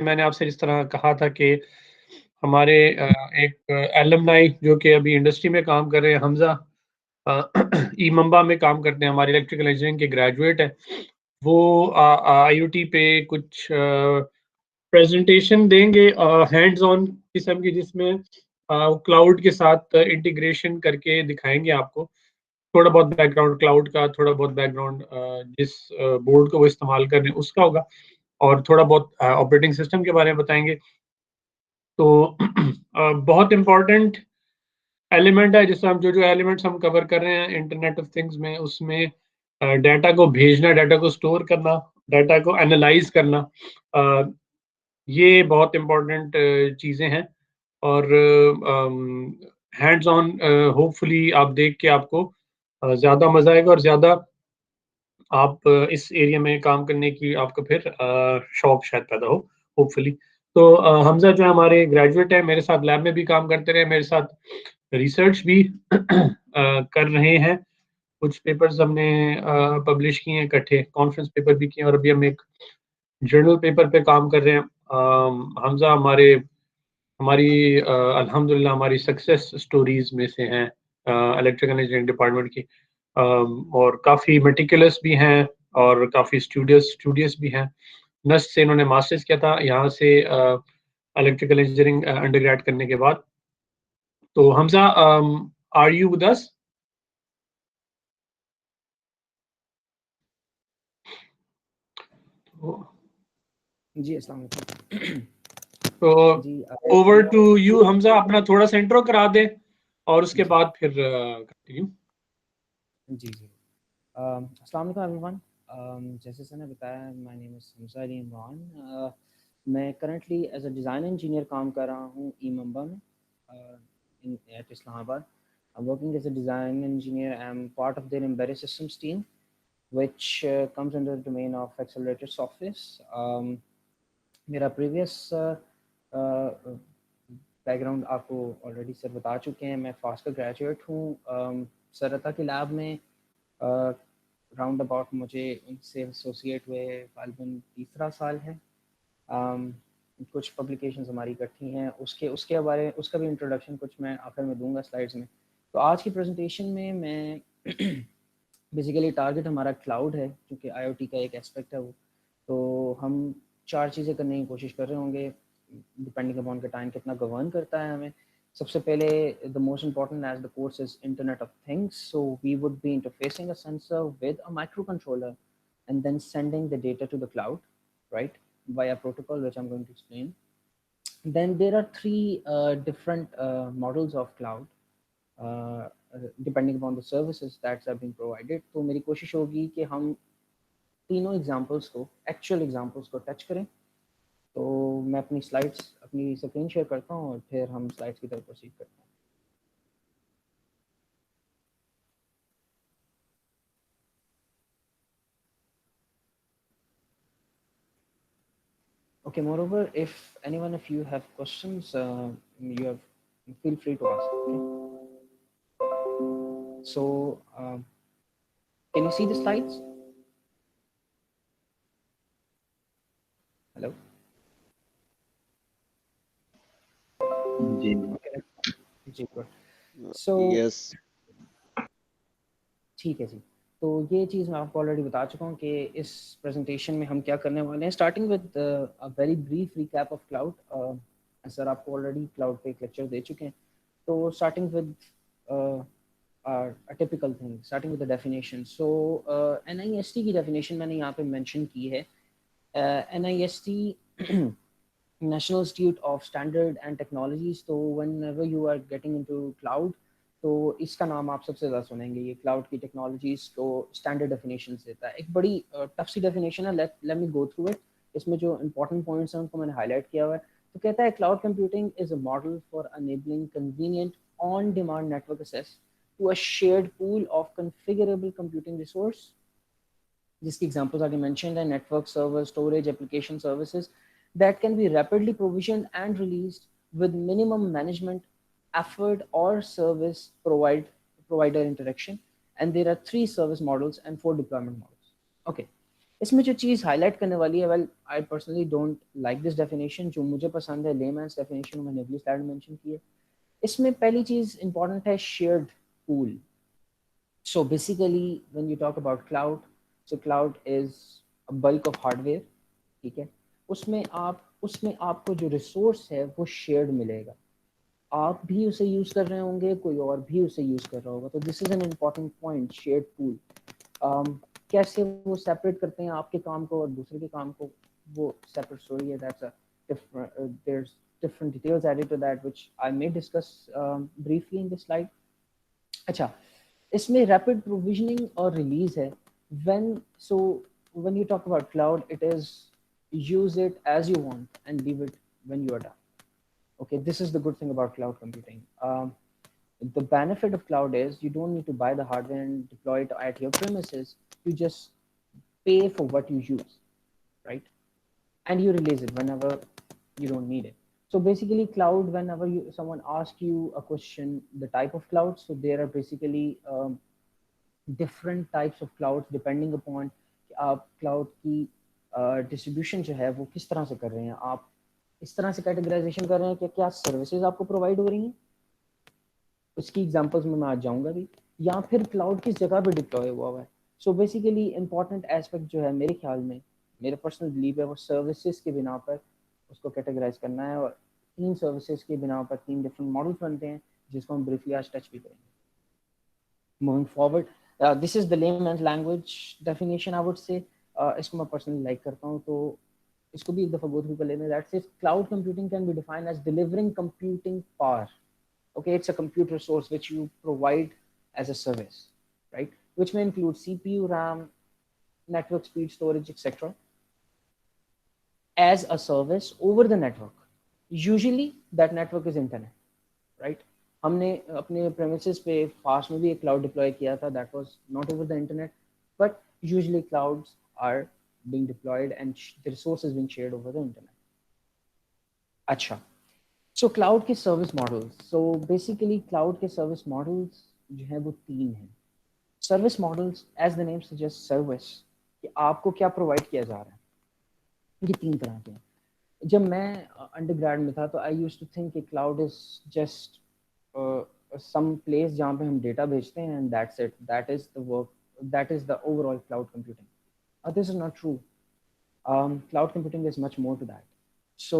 मैंने आपसे जिस तरह कहा था कि हमारे एक एलुमनाई जो कि अभी इंडस्ट्री में काम कर रहे हैं, हमजा ई-मंबा में काम करते हैं, हमारे इलेक्ट्रिकल इंजीनियरिंग के ग्रेजुएट हैं। वो आईओटी पे कुछ प्रेजेंटेशन देंगे हैंड्स ऑन किस्म की, जिसमें क्लाउड के साथ इंटीग्रेशन करके दिखाएंगे आपको। थोड़ा बहुत बैकग्राउंड क्लाउड का, थोड़ा बहुत बैकग्राउंड जिस बोर्ड को वो इस्तेमाल कर रहे हैं उसका होगा, और थोड़ा बहुत ऑपरेटिंग सिस्टम के बारे में बताएंगे। तो बहुत इम्पोर्टेंट एलिमेंट है, जिससे हम जो एलिमेंट्स हम कवर कर रहे हैं इंटरनेट ऑफ थिंग्स में, उसमें डाटा को भेजना, डाटा को स्टोर करना, डाटा को एनालाइज करना, अ, ये बहुत इम्पोर्टेंट चीज़ें हैं। और हैंड्स ऑन होपफुली आप देख के आपको ज़्यादा मज़ा आएगा, और ज़्यादा आप इस एरिया में काम करने की आपको फिर शौक शायद पैदा हो, होपफुली। तो हमजा जो है हमारे ग्रेजुएट है, मेरे साथ लैब में भी काम करते रहे, मेरे साथ रिसर्च भी कर रहे हैं। कुछ पेपर्स हमने पब्लिश किए हैं इकट्ठे, कॉन्फ्रेंस पेपर भी किए हैं, और अभी हम एक जर्नल पेपर पे काम कर रहे हैं। हमजा हमारी अल्हम्दुलिल्लाह हमारी सक्सेस स्टोरीज में से हैं इलेक्ट्रिकल इंजीनियरिंग डिपार्टमेंट की। और काफ़ी मेटिकुलस भी हैं, और काफ़ी स्टूडियस भी हैं। नस्ट से इन्होंने मास्टर्स किया था, यहाँ से इलेक्ट्रिकल इंजीनियरिंग अंडरग्रेड करने के बाद। तो Hamza, are you with us? जी, अस्सलाम वालेकुम। तो जी ओवर टू यू हमजा, अपना थोड़ा सा इंट्रो करा दे, और उसके जी बाद फिर कंटिन्यू। जी जी अस्सलाम वालेकुम एवरीवन। जैसे सर ने बताया, my name is Hamza Ali Imran. मैं currently as a design engineer काम कर रहा हूँ ई-मंबा में, in at Islamabad. I'm working as a design engineer. I'm part of their embedded systems team, which comes under the domain of accelerated softwares. मेरा previous background आपको already sir बता चुके हैं। मैं फास्ट का ग्रेजुएट हूँ। सरता की लैब में राउंड अबाउट मुझे उनसे एसोसिएट हुए गालिबन तीसरा साल है। कुछ पब्लिकेशंस हमारी इकट्ठी हैं, उसके उसके बारे उसका भी इंट्रोडक्शन कुछ मैं आखिर में दूंगा स्लाइड्स में। तो आज की प्रेजेंटेशन में मैं बेसिकली टारगेट हमारा क्लाउड है, क्योंकि आईओटी का एक एस्पेक्ट है वो। तो हम चार चीज़ें करने की कोशिश कर रहे होंगे, डिपेंडिंग अपॉन का टाइम कितना गवर्न करता है हमें। सबसे पहले, the most important as the course is internet of things, so we would be interfacing a sensor with a microcontroller and then sending the data to the cloud, right, via protocol, which I'm going to explain. Then there are three different models of cloud, uh, depending upon the services that are being provided. तो मेरी कोशिश होगी कि हम तीनों examples को, actual examples को touch करें। तो मैं अपनी स्लाइड्स, अपनी स्क्रीन शेयर करता हूँ, और फिर हम स्लाइड्स की तरफ प्रोसीड करते हैं। Okay, moreover, if anyone of you have questions, you have feel free to ask. Okay? So, can you see the slides? Hello? जी Okay. जी, good. So, यस ठीक है जी। तो ये चीज़ मैं आपको ऑलरेडी बता चुका हूँ कि इस प्रेजेंटेशन में हम क्या करने वाले हैं। Starting with a very brief recap of cloud. Sir आपको ऑलरेडी क्लाउड पे एक लेक्चर दे चुके हैं। तो starting with a typical thing, starting with the definition. So NIST की definition मैंने यहाँ पे mention की है। NIST National Institute of Standard and Technologies। तो whenever you are getting into cloud, तो इसका नाम आप सबसे ज़्यादा सुनेंगे। ये क्लाउड की टेक्नोलॉजीज को स्टैंडर्ड डेफिनेशन देता है। एक बड़ी टफ सी डेफिनेशन है। Let me go through it. इसमें जो इंपॉर्टेंट पॉइंट्स हैं उनको मैंने हाईलाइट किया हुआ है। तो कहता है, cloud computing is a model for enabling convenient on demand network access to a shared pool of configurable computing resource, जिसकी एग्जांपल्स आगे मेंशन्ड है। Network server, storage, application services that can be rapidly provisioned and released with minimum management effort or service provider interaction. And there are three service models and four deployment models. Okay. इसमें जो चीज़ highlight करने वाली है, well I personally don't like this definition, जो मुझे पसंद है layman's definition मैंने अगली स्लाइड में मेंशन की है। इसमें पहली चीज़ इंपॉर्टेंट है shared pool. So basically, when you talk about cloud, so cloud is a bulk of hardware, ठीक है। उसमें आपको जो रिसोर्स है वो शेयर्ड मिलेगा, आप भी उसे यूज कर रहे होंगे, कोई और भी उसे यूज कर रहा होगा। तो this is an important point, shared pool. कैसे वो सेपरेट करते हैं आपके काम को और दूसरे के काम को, वो सेपरेट स्टोरी है। That's a different, there's different details added to that which I may discuss briefly in this slide. अच्छा, इसमें रैपिड प्रोविजनिंग और रिलीज है। When you talk about cloud, it is use it as you want and leave it when you are done. Okay, this is the good thing about cloud computing. The benefit of cloud is you don't need to buy the hardware and deploy it at your premises. You just pay for what you use, right? And you release it whenever you don't need it. So basically, cloud, whenever someone asks you a question, the type of cloud, so there are basically different types of clouds depending upon कि आप cloud की distribution जो है वो किस तरह से कर रहे हैं। आप इस तरह से कैटेगराइजेशन कर रहे हैं कि क्या सर्विसेज आपको प्रोवाइड हो रही हैं, उसकी एग्जांपल्स में मैं आज जाऊंगा भी, या फिर क्लाउड किस जगह पे डिप्लॉय हुआ है। सो बेसिकली इंपॉर्टेंट एस्पेक्ट जो है मेरे ख्याल में, मेरे पर्सनल बिलीव है, वो सर्विसेज के बिना पर उसको कैटेगराइज करना है। और 3 सर्विसेज के बिना पर 3 डिफरेंट मॉडल्स बनते हैं, जिसको हम ब्रीफली आज टच भी करेंगे। Moving forward, this is the layman's language definition I would say. इसको मैं पर्सनली लाइक करता हूँ, तो इसको भी एक दफ़ा गो थ्रू कर लेते हैं। That is cloud computing can be defined as delivering computing power. Okay, it's a compute resource which you provide as a service, right? Which may include CPU, RAM, network speed, storage, etc. as a service over the network. Usually that network is internet, right? हमने अपने premises पे fast में भी एक cloud deploy किया था, that was not over the internet, but usually clouds are being deployed and the resource is being shared over the internet. अच्छा, so cloud के service models, so basically cloud के service models जो है वो 3 हैं। Service models as the name suggest service, कि आपको क्या प्रोवाइड किया जा रहा है, ये 3 तरह के हैं। जब मैं अंडरग्रेड में था तो आई यूज्ड टू थिंक कि cloud is just some place जहाँ पे हम डेटा भेजते हैं and that's it, that is the work, that is the overall cloud computing. This is not true. Cloud computing is much more to that. So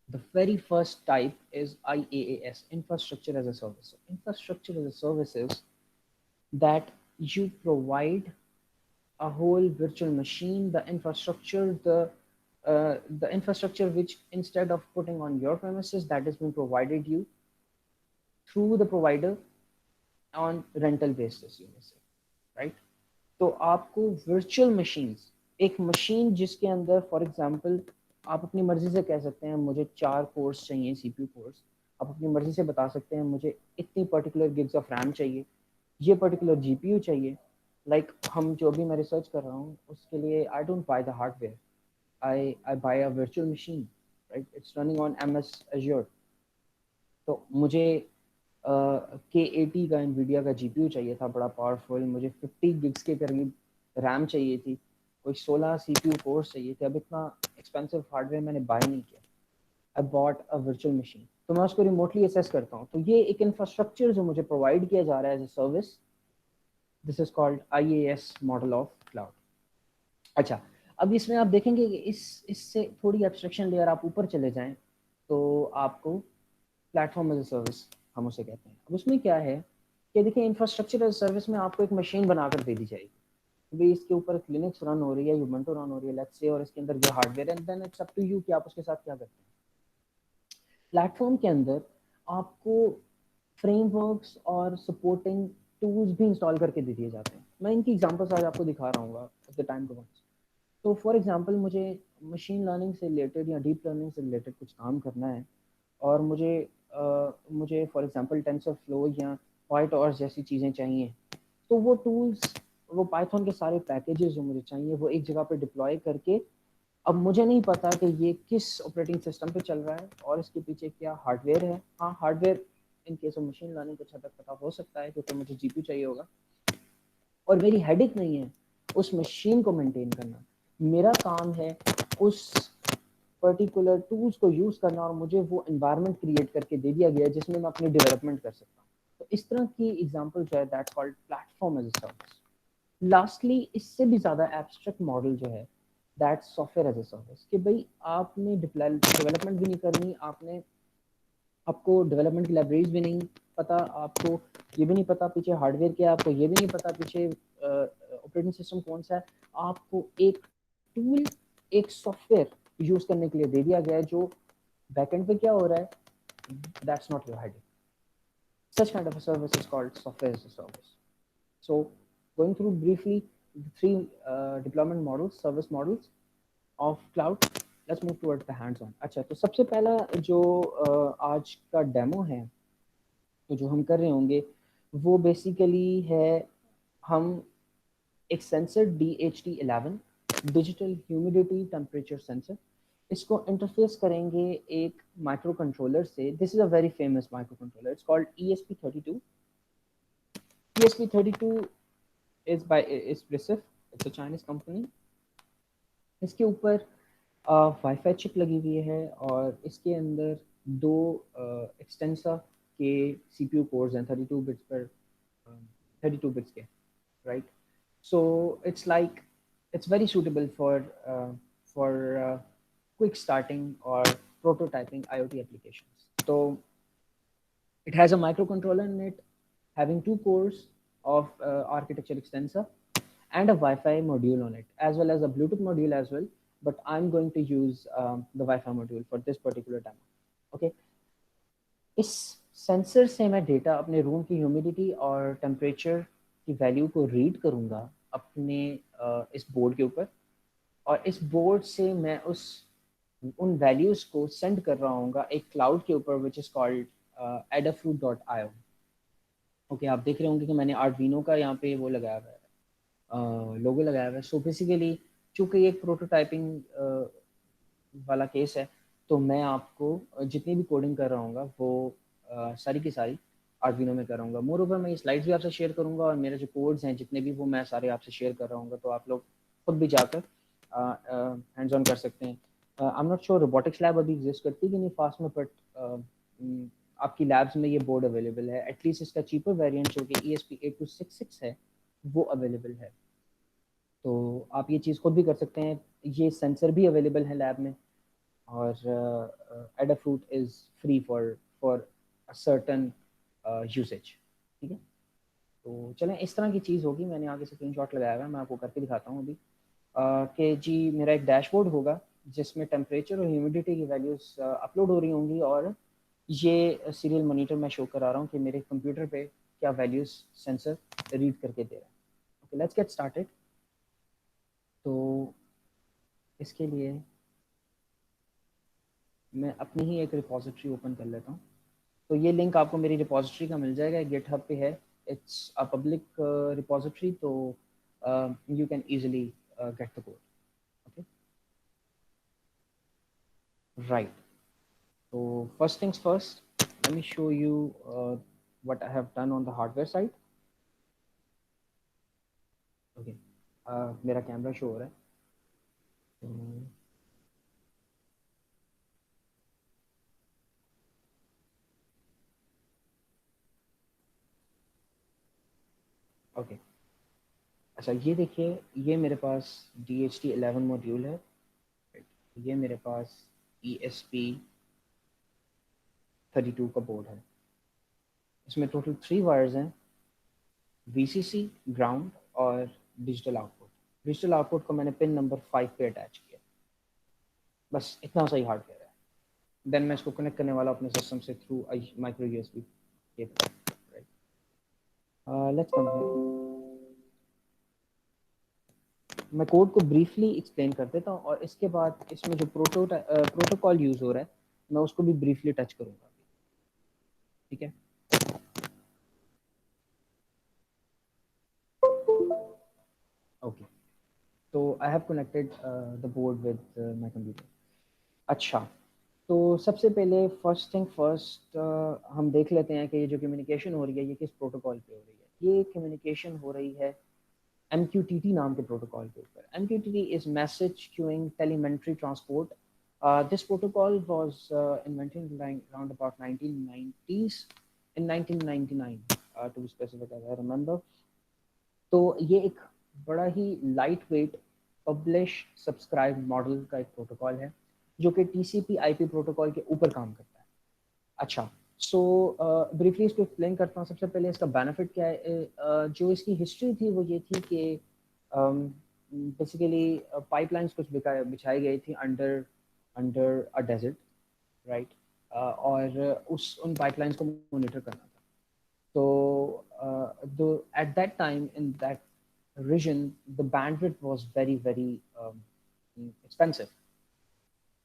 the very first type is IaaS, infrastructure as a service. So infrastructure as a service is that you provide a whole virtual machine, the infrastructure which instead of putting on your premises, that has been provided you through the provider on rental basis, you may say, right? तो आपको virtual machines, एक machine जिसके अंदर for example आप अपनी मर्जी से कह सकते हैं मुझे 4 कोर्स चाहिए, सीपीयू कोर्स, आप अपनी मर्जी से बता सकते हैं मुझे इतनी पर्टिकुलर गिग्स ऑफ रैम चाहिए, ये पर्टिकुलर जीपीयू चाहिए। लाइक हम जो भी मैं रिसर्च कर रहा हूँ उसके लिए I don't buy the hardware, I buy a virtual machine, right? It's running on MS Azure। तो मुझे K80 का NVIDIA का GPU चाहिए था, बड़ा पावरफुल, मुझे 50 गिग्स के करीब रैम चाहिए थी, कोई 16 CPU कोर्स चाहिए थे। अब इतना एक्सपेंसिव हार्डवेयर मैंने बाय नहीं किया, I bought a virtual machine, तो मैं उसको रिमोटली एसेस करता हूँ। तो ये एक इंफ्रास्ट्रक्चर जो मुझे प्रोवाइड किया जा रहा है as a service, this is called IaaS model of cloud. अच्छा, अब इसमें आप देखेंगे कि इससे थोड़ी एब्स्ट्रैक्शन लेयर आप ऊपर चले जाएं तो आपको प्लेटफॉर्म एज ए सर्विस हम उसे कहते हैं। अब उसमें क्या है कि देखिए, इंफ्रास्ट्रक्चर एज सर्विस में आपको एक मशीन बनाकर दे दी जाएगी, भाई इसके ऊपर लिनक्स रन हो रही है, यूबंटू रन हो रही है, लेट्स से, और इसके अंदर जो हार्डवेयर है, then it's up to you कि आप उसके साथ क्या करते हैं। प्लेटफॉर्म के अंदर आपको फ्रेमवर्क्स और सपोर्टिंग टूल्स भी इंस्टॉल करके दे दिए जाते हैं। मैं इनकी एग्जांपल्स आज आपको दिखा रहा हूँ एट द टाइम कम्स। तो फॉर एग्जांपल मुझे मशीन लर्निंग से रिलेटेड या डीप लर्निंग से रिलेटेड कुछ काम करना है, और मुझे फॉर एग्जांपल टेंसरफ्लो या PyTorch जैसी चीज़ें चाहिए, तो वो टूल्स, वो पाइथन के सारे पैकेजेस जो मुझे चाहिए वो एक जगह पे डिप्लॉय करके, अब मुझे नहीं पता कि ये किस ऑपरेटिंग सिस्टम पे चल रहा है और इसके पीछे क्या हार्डवेयर है। हाँ, hardware in case of machine learning कुछ हद तक पता हो सकता है क्योंकि मुझे GPU चाहिए होगा, और मेरी हेडेक नहीं है उस मशीन को मेंटेन करना। मेरा काम है उस पर्टिकुलर टूल्स को यूज़ करना और मुझे वो एनवायरनमेंट क्रिएट करके दे दिया गया है जिसमें मैं अपनी डेवलपमेंट कर सकता हूँ। तो इस तरह की एग्जांपल जो है that's called platform as a service. Lastly इससे भी ज़्यादा एब्स्ट्रैक्ट मॉडल जो है that's software as a service, कि भाई आपने डेवलपमेंट भी नहीं करनी, आपको डेवलपमेंट की लाइब्रेरीज भी नहीं पता, आपको ये भी नहीं पता पीछे हार्डवेयर क्या है, आपको ये भी नहीं पता पीछे ऑपरेटिंग सिस्टम कौन सा है। आपको एक टूल, एक सॉफ्टवेयर यूज करने के लिए दे दिया गया है जो बैकएंड पे क्या हो रहा है that's not your headache. Such kind of a service is called software as a service. So going through briefly the three deployment models, service models of cloud, let's move towards the hands on. अच्छा, तो सबसे पहला जो आज का demo है तो जो हम कर रहे होंगे वो बेसिकली है, हम एक sensor DHT11 digital humidity temperature sensor, इसको इंटरफेस करेंगे एक माइक्रो कंट्रोलर से। This is a very famous micro controller, it's called ESP32। ESP32 is by Espressif, it's a Chinese company। इसके ऊपर वाईफाई चिप लगी हुई है और इसके अंदर दो एक्सटेंसा के CPU कोर्स हैं 32 बिट्स पर 32 बिट्स के, right. So it's like it's very suitable for quick starting or prototyping IoT applications. So it has a microcontroller in it having two cores of architecture extensor and a Wi-Fi module on it, as well as a Bluetooth module as well. But I'm going to use the Wi-Fi module for this particular demo. Okay. इस sensor से मैं data अपने room की humidity और temperature की value को read करूँगा अपने इस बोर्ड के ऊपर, और इस बोर्ड से मैं उन वैल्यूज़ को सेंड कर रहा हूँ एक क्लाउड के ऊपर विच इज़ कॉल्ड adafruit.io। ओके, आप देख रहे होंगे कि मैंने आर्डविनो का यहाँ पे वो लगाया हुआ है, लोगो लगाया हुआ है। सो बेसिकली चूँकि ये एक प्रोटोटाइपिंग वाला केस है तो मैं आपको जितनी भी कोडिंग कर रहा हूँ वो सारी की सारी आर्डविनो में कर रहा हूँ। मोर ओवर मैं ये स्लाइड्स भी आपसे शेयर करूँगा और मेरे जो कोड्स हैं जितने भी वो मैं सारे आपसे शेयर कर रहा हूँ, तो आप लोग खुद भी जाकर हैंड्स ऑन कर सकते हैं। I am not sure robotics lab अभी एग्जिस्ट करती है कि नहीं फास्ट में, बट आपकी लैब्स में ये बोर्ड अवेलेबल है। एटलीस्ट इसका चीपर वेरिएंट जो कि ESP8266 है वो अवेलेबल है, तो आप ये चीज़ खुद भी कर सकते हैं। ये सेंसर भी अवेलेबल है लैब में, और Adafruit is free for a certain usage। ठीक है, तो चलें इस तरह की चीज़ होगी। मैंने आगे से स्क्रीनशॉट लगाया हुआ है, मैं आपको करके दिखाता हूँ अभी कि जी मेरा एक डैशबोर्ड होगा जिसमें टेम्परेचर और ह्यूमिडिटी की वैल्यूज़ अपलोड हो रही होंगी, और ये सीरियल मॉनिटर मैं शो करा रहा हूँ कि मेरे कंप्यूटर पे क्या वैल्यूज़ सेंसर रीड करके दे रहा है। Okay, let's get started. तो इसके लिए मैं अपनी ही एक रिपोजिटरी ओपन कर लेता हूँ। तो ये लिंक आपको मेरी रिपोजिटरी का मिल जाएगा, गिटहब पे है। इट्स अ पब्लिक रिपोजिटरी, तो you can easily get the code. Okay, right. तो first things first, let me show you what I have done on the hardware side. Okay, मेरा camera show हो रहा है। Okay, अच्छा ये देखिए, ये मेरे पास DHT11 मॉड्यूल है, ये मेरे पास ESP32 का बोर्ड है। इसमें टोटल 3 वायर्स हैं, VCC, ग्राउंड और डिजिटल आउटपुट। डिजिटल आउटपुट को मैंने पिन नंबर 5 पे अटैच किया, बस इतना सही हार्डवेयर है। देन मैं इसको कनेक्ट करने वाला अपने सिस्टम से through micro USB cable, right. Let's continue. मैं कोड को ब्रीफली एक्सप्लेन कर देता हूँ और इसके बाद इसमें जो प्रोटोकॉल यूज हो रहा है मैं उसको भी ब्रीफली टच करूँगा। ठीक है, ओके। तो I have connected the board with my computer. अच्छा, तो सबसे पहले फर्स्ट थिंग फर्स्ट हम देख लेते हैं कि ये जो कम्युनिकेशन हो रही है ये किस प्रोटोकॉल पे हो रही है। ये कम्युनिकेशन हो रही है MQTT नाम के प्रोटोकॉल के ऊपर। MQTT is message queuing telemetry transport. This protocol was invented around about 1990s, in 1999 to be specific, as I remember. तो ये एक बड़ा ही light weight publish subscribe model का एक प्रोटोकॉल है जो कि TCP IP प्रोटोकॉल के ऊपर काम करता है। अच्छा, सो ब्रीफली इसको एक्सप्लेन करता हूँ। सबसे पहले इसका बेनिफिट क्या है। जो इसकी हिस्ट्री थी वो ये थी कि बेसिकली पाइपलाइंस कुछ बिछाई गई थी under under a desert, right, और उन पाइपलाइंस को मॉनिटर करना था। तो at that time in that region the bandwidth was very expensive,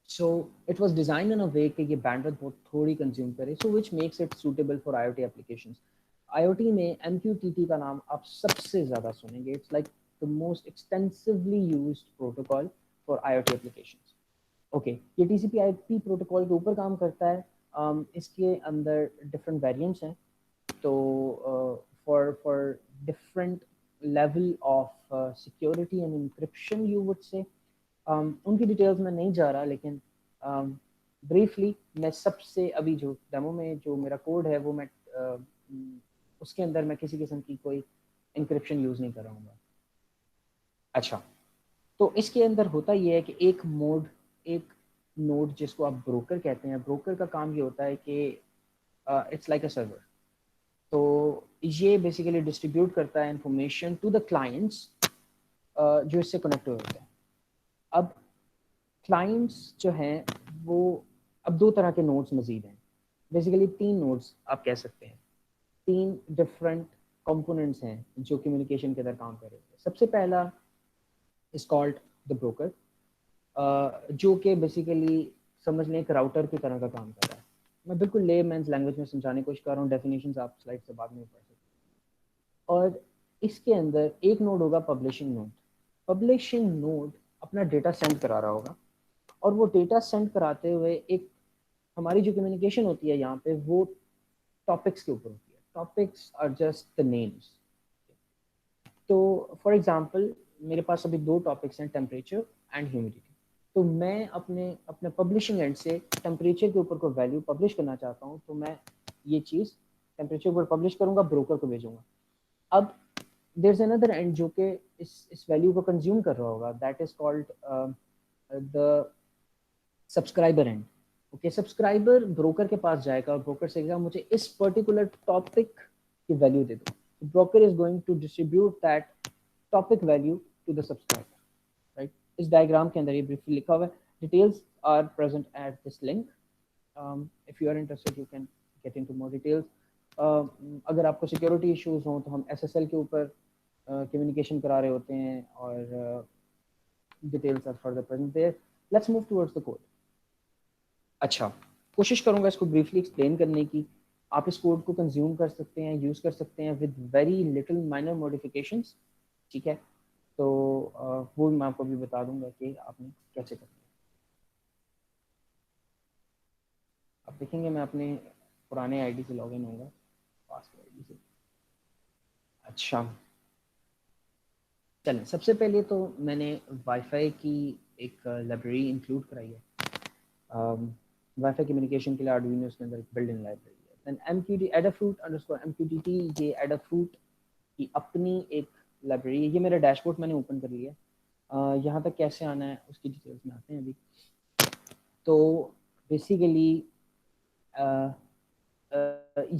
so it was designed in a way कि ये bandwidth बहुत थोड़ी consume करे, so which makes it suitable for IoT applications. IoT में MQTT का नाम आप सबसे ज़्यादा सुनेंगे. It's like the most extensively used protocol for IoT applications. Okay, ये TCP/IP प्रोटोकॉल के ऊपर काम करता है. इसके अंदर different variants हैं. तो for different level of security and encryption you would say. उनकी डिटेल्स में नहीं जा रहा, लेकिन ब्रीफली मैं सबसे अभी जो डेमो में जो मेरा कोड है वो मैं उसके अंदर मैं किसी किस्म की कोई इंक्रिप्शन यूज़ नहीं कर रहा हूँ. अच्छा, तो इसके अंदर होता ये है कि एक नोड जिसको आप ब्रोकर कहते हैं, ब्रोकर का काम ये होता है कि इट्स लाइक अ सर्वर. तो ये बेसिकली डिस्ट्रीब्यूट करता है इंफॉर्मेशन टू द क्लाइंट्स जो इससे कनेक्ट हुए होते हैं. अब क्लाइंट्स जो हैं वो अब दो तरह के नोड्स मजीद हैं. बेसिकली 3 नोड्स आप कह सकते हैं, 3 डिफरेंट कंपोनेंट्स हैं जो कम्युनिकेशन के अंदर काम कर रहे हैं. सबसे पहला इज कॉल्ड द ब्रोकर, जो कि बेसिकली समझ लें एक राउटर की तरह का काम कर रहा है. मैं बिल्कुल लेमैन्स लैंग्वेज में समझाने की कोशिश कर रहा हूँ, डेफिनेशंस आप स्लाइड से बाद में पढ़ सकते हैं. और इसके अंदर एक नोड होगा पब्लिशिंग नोड. पब्लिशिंग नोड अपना डेटा सेंड करा रहा होगा, और वो डेटा सेंड कराते हुए एक हमारी जो कम्युनिकेशन होती है यहाँ पे वो टॉपिक्स के ऊपर होती है. Topics are just the names. तो फॉर एग्जांपल मेरे पास अभी 2 टॉपिक्स हैं, टेम्परेचर एंड ह्यूमिडिटी. तो मैं अपने पब्लिशिंग एंड से टेम्परेचर के ऊपर कोई वैल्यू पब्लिश करना चाहता हूँ, तो मैं ये चीज़ टेम्परेचर पर पब्लिश करूँगा, ब्रोकर को भेजूंगा. अब देयर इज अनदर एंड जो कि इस वैल्यू को कंज्यूम कर रहा होगा, that is called the subscriber end. Okay, subscriber broker के पास जाएगा और ब्रोकर से कहेगा मुझे इस पर्टिकुलर टॉपिक की वैल्यू दे दो. Broker is going to distribute that topic value to the subscriber, right. इस डायग्राम के अंदर ये ब्रीफली लिखा हुआ है. Details are present at this link. If you are interested you can get into more details. अगर आपको सिक्योरिटी इश्यूज हों तो हम SSL के ऊपर कम्युनिकेशन करा रहे होते हैं, और details are further present there. Let's move towards the code. अच्छा, कोशिश करूंगा इसको ब्रीफली एक्सप्लेन करने की. आप इस कोड को कंज्यूम कर सकते हैं, यूज़ कर सकते हैं with very little minor modifications. ठीक है, तो वो मैं आपको भी बता दूंगा कि आपने कैसे करना है. आप देखेंगे मैं अपने पुराने आईडी से लॉगिन होऊंगा, पासवर्ड आईडी से. अच्छा, चलें, सबसे पहले तो मैंने वाईफाई की एक लाइब्रेरी इंक्लूड कराई है. वाईफाई कम्युनिकेशन के लिए आर्डुइनो उसके अंदर एक बिल्डिंग लाइब्रेरी है. देन MQTT Adafruit_MQTT, ये Adafruit की अपनी एक लाइब्रेरी है. ये मेरा डैशबोर्ड मैंने ओपन कर लिया. यहाँ तक कैसे आना है उसकी डिटेल्स में आते हैं अभी. तो बेसिकली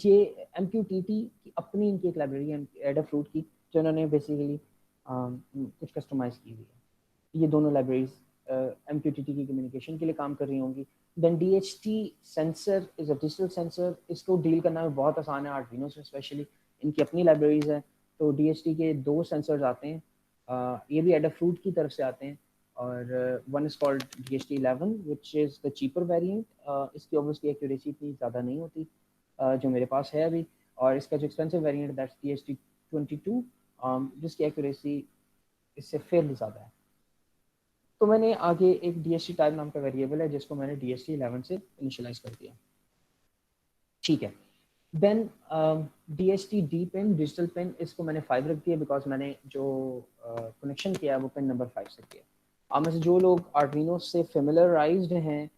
ये MQTT की अपनी इनकी एक लाइब्रेरी है Adafruit की, जो इन्होंने बेसिकली कुछ कस्टमाइज की हुई है. ये दोनों लाइब्रेरीज MQTT की कम्युनिकेशन के लिए काम कर रही होंगी. Then DHT sensor is a digital sensor. इसको डील करना में बहुत आसान है आर्डुइनो से, स्पेशली इनकी अपनी लाइब्रेरीज हैं. तो DHT के 2 सेंसर्स आते हैं, ये भी Adafruit की तरफ से आते हैं, और one is called DHT11 which is the cheaper variant. इसकी ऑब्वियसली एक्यूरेसी इतनी ज़्यादा नहीं होती जो मेरे पास है अभी, और इसका जो एक्सपेंसिव वेरिएंट दैट्स DHT22, जिसकी एक्यूरेसी इससे फेयरली ज़्यादा है. तो मैंने आगे एक DHT टाइप नाम का वेरिएबल है जिसको मैंने DHT11 से इनिशियलाइज कर दिया. ठीक है, then DHT D pin digital pin, इसको मैंने 5 रख दिया बिकॉज मैंने जो कनेक्शन किया है वो पिन नंबर 5 से किया। आप में से जो लोग आर्डिनो से फेमिलराइज्ड हैं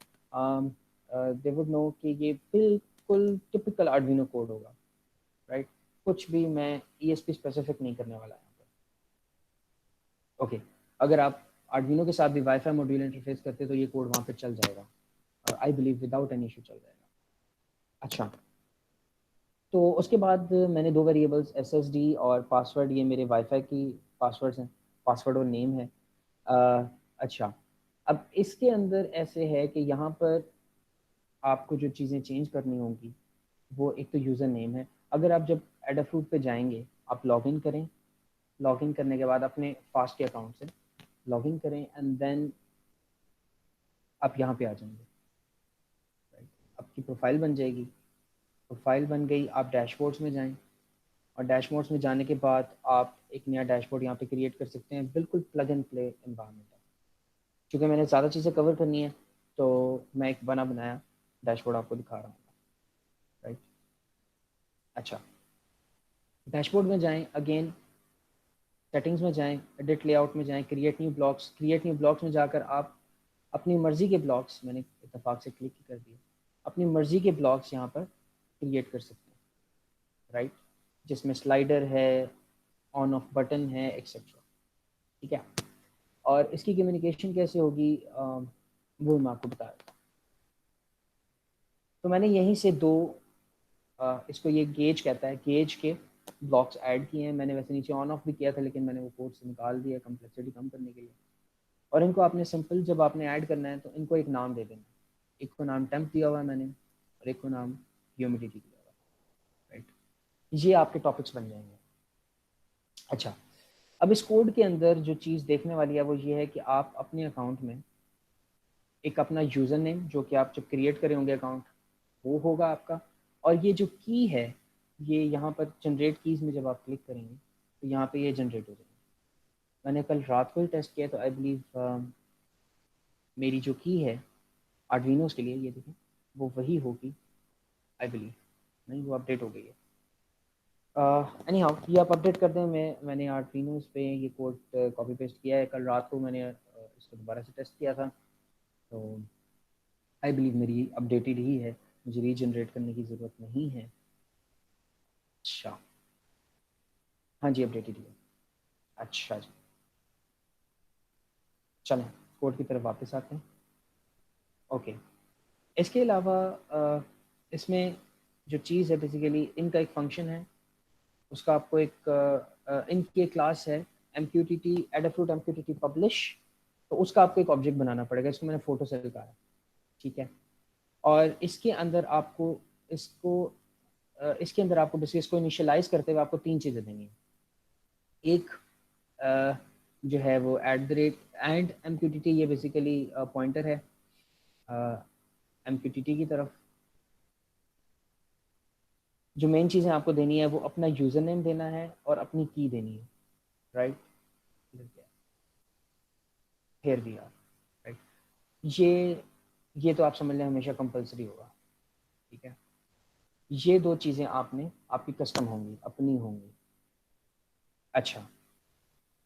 दे वुड नो कि ये बिल्कुल टिपिकल आर्डिनो कोड होगा, राइट। कुछ भी मैं ESP स्पेसिफिक नहीं करने वाला यहाँ पर। ओके, अगर आप आर्डिनो के साथ भी वाईफाई मॉड्यूल इंटरफेस करते तो ये कोड वहाँ पे चल जाएगा, I believe without any issue चल जाएगा। अच्छा, तो उसके बाद मैंने दो वेरिएबल्स SSD और पासवर्ड, ये मेरे वाईफाई की पासवर्ड्स हैं, पासवर्ड और नेम है। अच्छा, अब इसके अंदर ऐसे है कि यहाँ पर आपको जो चीज़ें चेंज करनी होंगी वो एक तो यूज़र नेम है। अगर आप जब एडाफ्रूट पे जाएंगे आप लॉगिन करें, लॉगिन करने के बाद अपने फास्ट के अकाउंट से लॉगिन करें एंड देन आप यहाँ पे आ जाएंगे, राइट। आपकी प्रोफाइल बन जाएगी, प्रोफाइल बन गई, आप डैशबोर्ड्स में जाएं और डैशबोर्ड्स में जाने के बाद आप एक नया डैशबोर्ड यहाँ पे क्रिएट कर सकते हैं, बिल्कुल प्लग एंड प्ले एनवायरनमेंट है। क्योंकि मैंने ज़्यादा चीज़ें कवर करनी है तो मैं एक बना बनाया डैशबोर्ड आपको दिखा रहा हूँ, राइट। अच्छा, डैशबोर्ड में जाएं, अगेन सेटिंग्स में जाएं, एडिट लेआउट में जाएं, create new blocks, create new blocks में जाकर आप अपनी मर्ज़ी के ब्लॉक्स, मैंने इत्तेफाक से क्लिक कर दिया, अपनी मर्ज़ी के ब्लॉक्स यहाँ पर क्रिएट कर सकते हैं, राइट, जिसमें स्लाइडर है, ऑन ऑफ बटन है, एक्सेट्रा, ठीक है। और इसकी कम्युनिकेशन कैसे होगी वो मैं आपको बता रहा हूँ। तो मैंने यहीं से दो इसको ये गेज कहता है, गेज के ब्लॉक्स ऐड किए हैं मैंने। वैसे नीचे ऑन ऑफ भी किया था लेकिन मैंने वो कोड से निकाल दिया कम्प्लेक्सिटी कम करने के लिए। और इनको आपने सिंपल जब आपने ऐड करना है तो इनको एक नाम दे देना। एक को नाम टेम्प दिया हुआ है मैंने और एक को नाम ह्यूमिडिटी दिया हुआ है, राइट। ये आपके टॉपिक्स बन जाएंगे। अच्छा, अब इस कोड के अंदर जो चीज़ देखने वाली है वो ये है कि आप अपने अकाउंट में एक अपना यूज़र नेम, जो कि आप जब क्रिएट करे होंगे अकाउंट, वो होगा आपका। और ये जो की है, ये यहाँ पर जनरेट कीज़ में जब आप क्लिक करेंगे तो यहाँ पे ये जनरेट हो जाएगी। मैंने कल रात को ही टेस्ट किया तो आई बिलीव मेरी जो की है आर्डविनोस के लिए, ये देखें, वो वही होगी आई बिलीव। नहीं, वो अपडेट हो गई है। एनी हाउ, ये आप अपडेट कर दें। मैंने आर्डविनोस पे ये कोड कॉपी पेस्ट किया है। कल रात को मैंने इसको दोबारा से टेस्ट किया था तो आई बिलीव मेरी अपडेटेड ही है, मुझे रीजनरेट करने की ज़रूरत नहीं है। अच्छा, हाँ जी, अपडेटेड ही है। अच्छा जी, चलें कोड की तरफ वापस आते हैं। ओके, इसके अलावा इसमें जो चीज़ है बेसिकली इनका एक फंक्शन है, उसका आपको एक इनकी एक क्लास है MQTT एडाफ्रूट MQTT पब्लिश, तो उसका आपको एक ऑब्जेक्ट बनाना पड़ेगा। इसको मैंने फ़ोटो से लिखा है, ठीक है। और इसके अंदर आपको इसको इसके अंदर आपको बेसिकली इसको इनिशियलाइज करते हुए आपको तीन चीज़ें देनी है। एक जो है वो @ एंड MQTT, ये बेसिकली पॉइंटर है MQTT की तरफ। जो मेन चीज़ें आपको देनी है वो अपना यूज़र नेम देना है और अपनी की देनी है, राइट। फिर भी यार, राइट, ये तो आप समझ लें हमेशा कंपलसरी होगा, ठीक है। ये दो चीज़ें आपने आपकी कस्टम होंगी, अपनी होंगी। अच्छा,